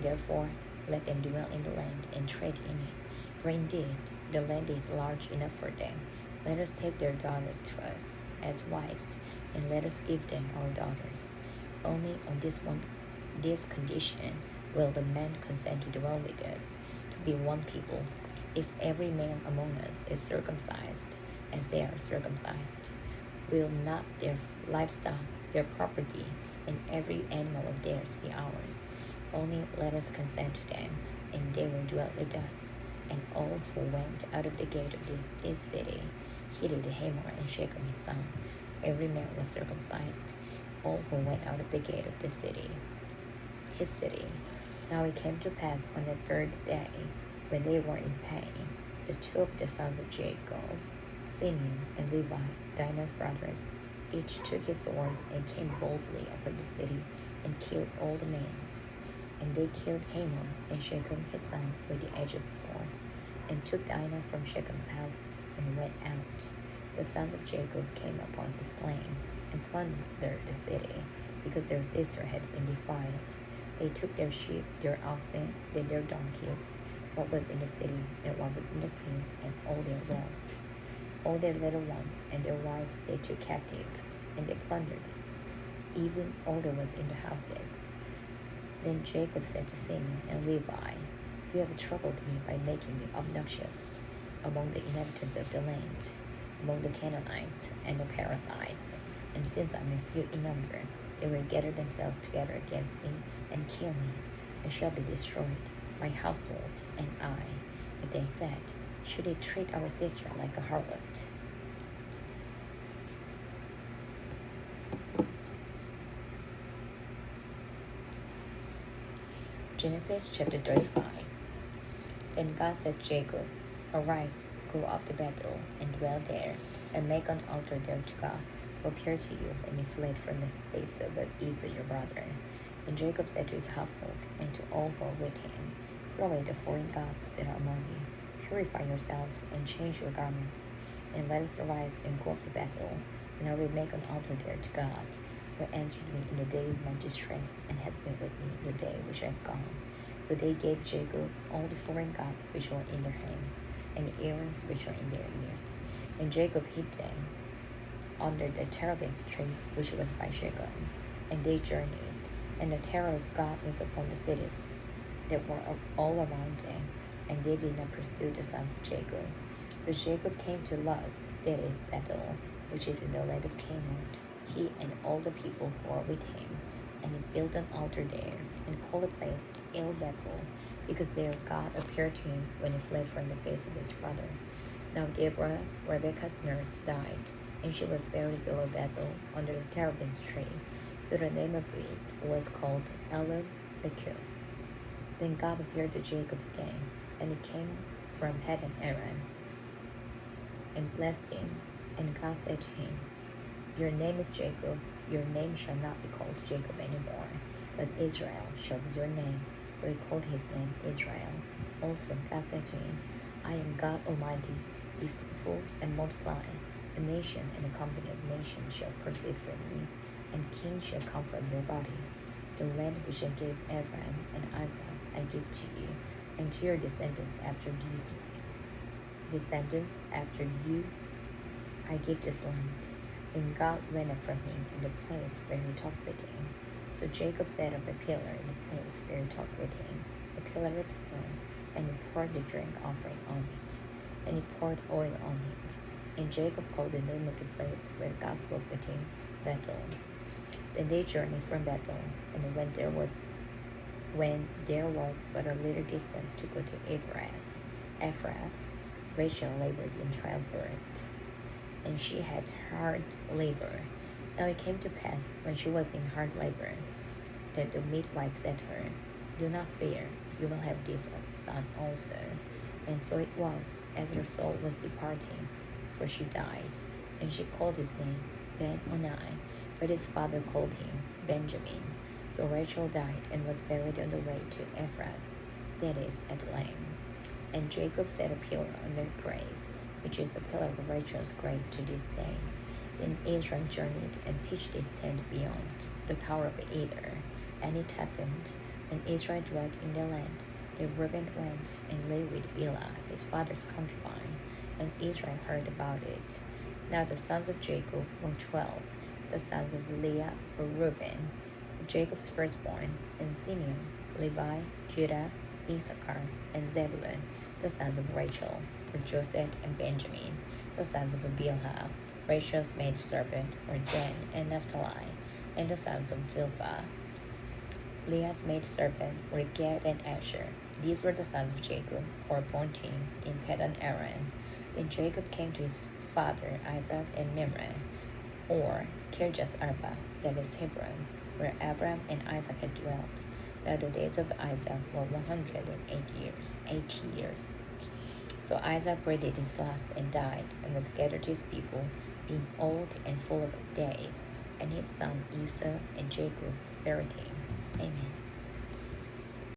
Therefore let them dwell in the land, and trade in it. For indeed the land is large enough for them. Let us take their daughters to us as wives, and let us give them our daughters. only on this condition will the man consent to dwell with us, to be one people, if every man among us is circumcised, as they are circumcised. Will not their livestock, their property, and every animal of theirs be ours? Only let us consent to them, and they will dwell with us. And all who went out of the gate of this city hated Hamor and Shechem his son. Every man was circumcised, all who went out of the gate of the city, his city. Now it came to pass on the third day, when they were in pain, the two of the sons of Jacob, Simeon and Levi, Dinah's brothers, each took his sword and came boldly upon the city and killed all the men. And they killed Hamor and Shechem his son with the edge of the sword, and took Dinah from Shechem's house and went out. The sons of Jacob came upon the slain and plundered the city, because their sister had been defiled. They took their sheep, their oxen, and their donkeys, what was in the city and what was in the field, and all their wealth. All their little ones and their wives they took captive, and they plundered, even all that was in the houses. Then Jacob said to Simeon and Levi, You have troubled me by making me obnoxious among the inhabitants of the land, among the Canaanites and the Perizzites. And since I am a few in number, they will gather themselves together against me and kill me, and shall be destroyed, my household and I. But they said, Should they treat our sister like a harlot? Genesis chapter 35. Then God said to Jacob, Arise, go up to Bethel, and dwell there, and make an altar there to God, who appeared to you when you fled from the face of Esau your brother. And Jacob said to his household, and to all who are with him, Put away the foreign gods that are among you. Purify yourselves, and change your garments, and let us arise and go up to Bethel, and I will make an altar there to God, who answered me in the day of my distress, and has been with me in the day which I have gone. So they gave Jacob all the foreign gods which were in their hands, and the earrings which were in their ears. And Jacob hid them under the terebinth tree which was by Shechem. And they journeyed, and the terror of God was upon the cities that were all around them, and they did not pursue the sons of Jacob. So Jacob came to Luz, that is Bethel, which is in the land of Canaan, he and all the people who were with him. And he built an altar there, and called the place El Bethel, because there God appeared to him when he fled from the face of his brother. Now Deborah, Rebekah's nurse, died, and she was buried below Bethel under the terebinth tree. So the name of it was called Elon Bechuth. Then God appeared to Jacob again, and he came from Padan Aram, and blessed him. And God said to him, Your name is Jacob, your name shall not be called Jacob anymore, but Israel shall be your name. So he called his name Israel. Also God said to him, I am God Almighty, be fruitful and multiply. A nation and a company of nations shall proceed from you, and kings shall come from your body. The land which I gave Abraham and Isaac I give to you, and to your descendants after you I give this land. And God went up from him in the place where he talked with him. So Jacob set up a pillar in the place where he talked with him, a pillar of stone, and he poured the drink offering on it, and he poured oil on it. And Jacob called the name of the place where God spoke with him, Bethel. Then they journeyed from Bethel, and when there was but a little distance to go to Ephrath, Rachel labored in childbirth, and she had hard labor. Now it came to pass, when she was in hard labor, that the midwife said to her, Do not fear, you will have this son also. And so it was, as her soul was departing, for she died. And she called his name Ben-Oni, but his father called him Benjamin. So Rachel died and was buried on the way to Ephrath, that is Bethlehem. And Jacob set a pillar on their grave, which is the pillar of Rachel's grave to this day. Then Israel journeyed and pitched his tent beyond the tower of Eder. And it happened, when Israel dwelt in the land, that Reuben went and lay with Bilhah, his father's concubine, and Israel heard about it. Now the sons of Jacob were 12. The sons of Leah were Reuben, Jacob's firstborn, and Simeon, Levi, Judah, Issachar, and Zebulun, the sons of Rachel, for Joseph and Benjamin, the sons of Bilhah, Rachel's maidservant, were Dan and Naphtali, and the sons of Zilpah, Leah's maidservant, were Gad and Asher. These were the sons of Jacob, who were born to him in Padan Aram. Then Jacob came to his father Isaac in Mamre, or Kirjath Arba, that is Hebron, where Abraham and Isaac had dwelt. Now the days of Isaac were 108 years, 80 years. So Isaac breathed his last and died, and was gathered to his people, being old and full of days. And his son Esau and Jacob buried him. Amen.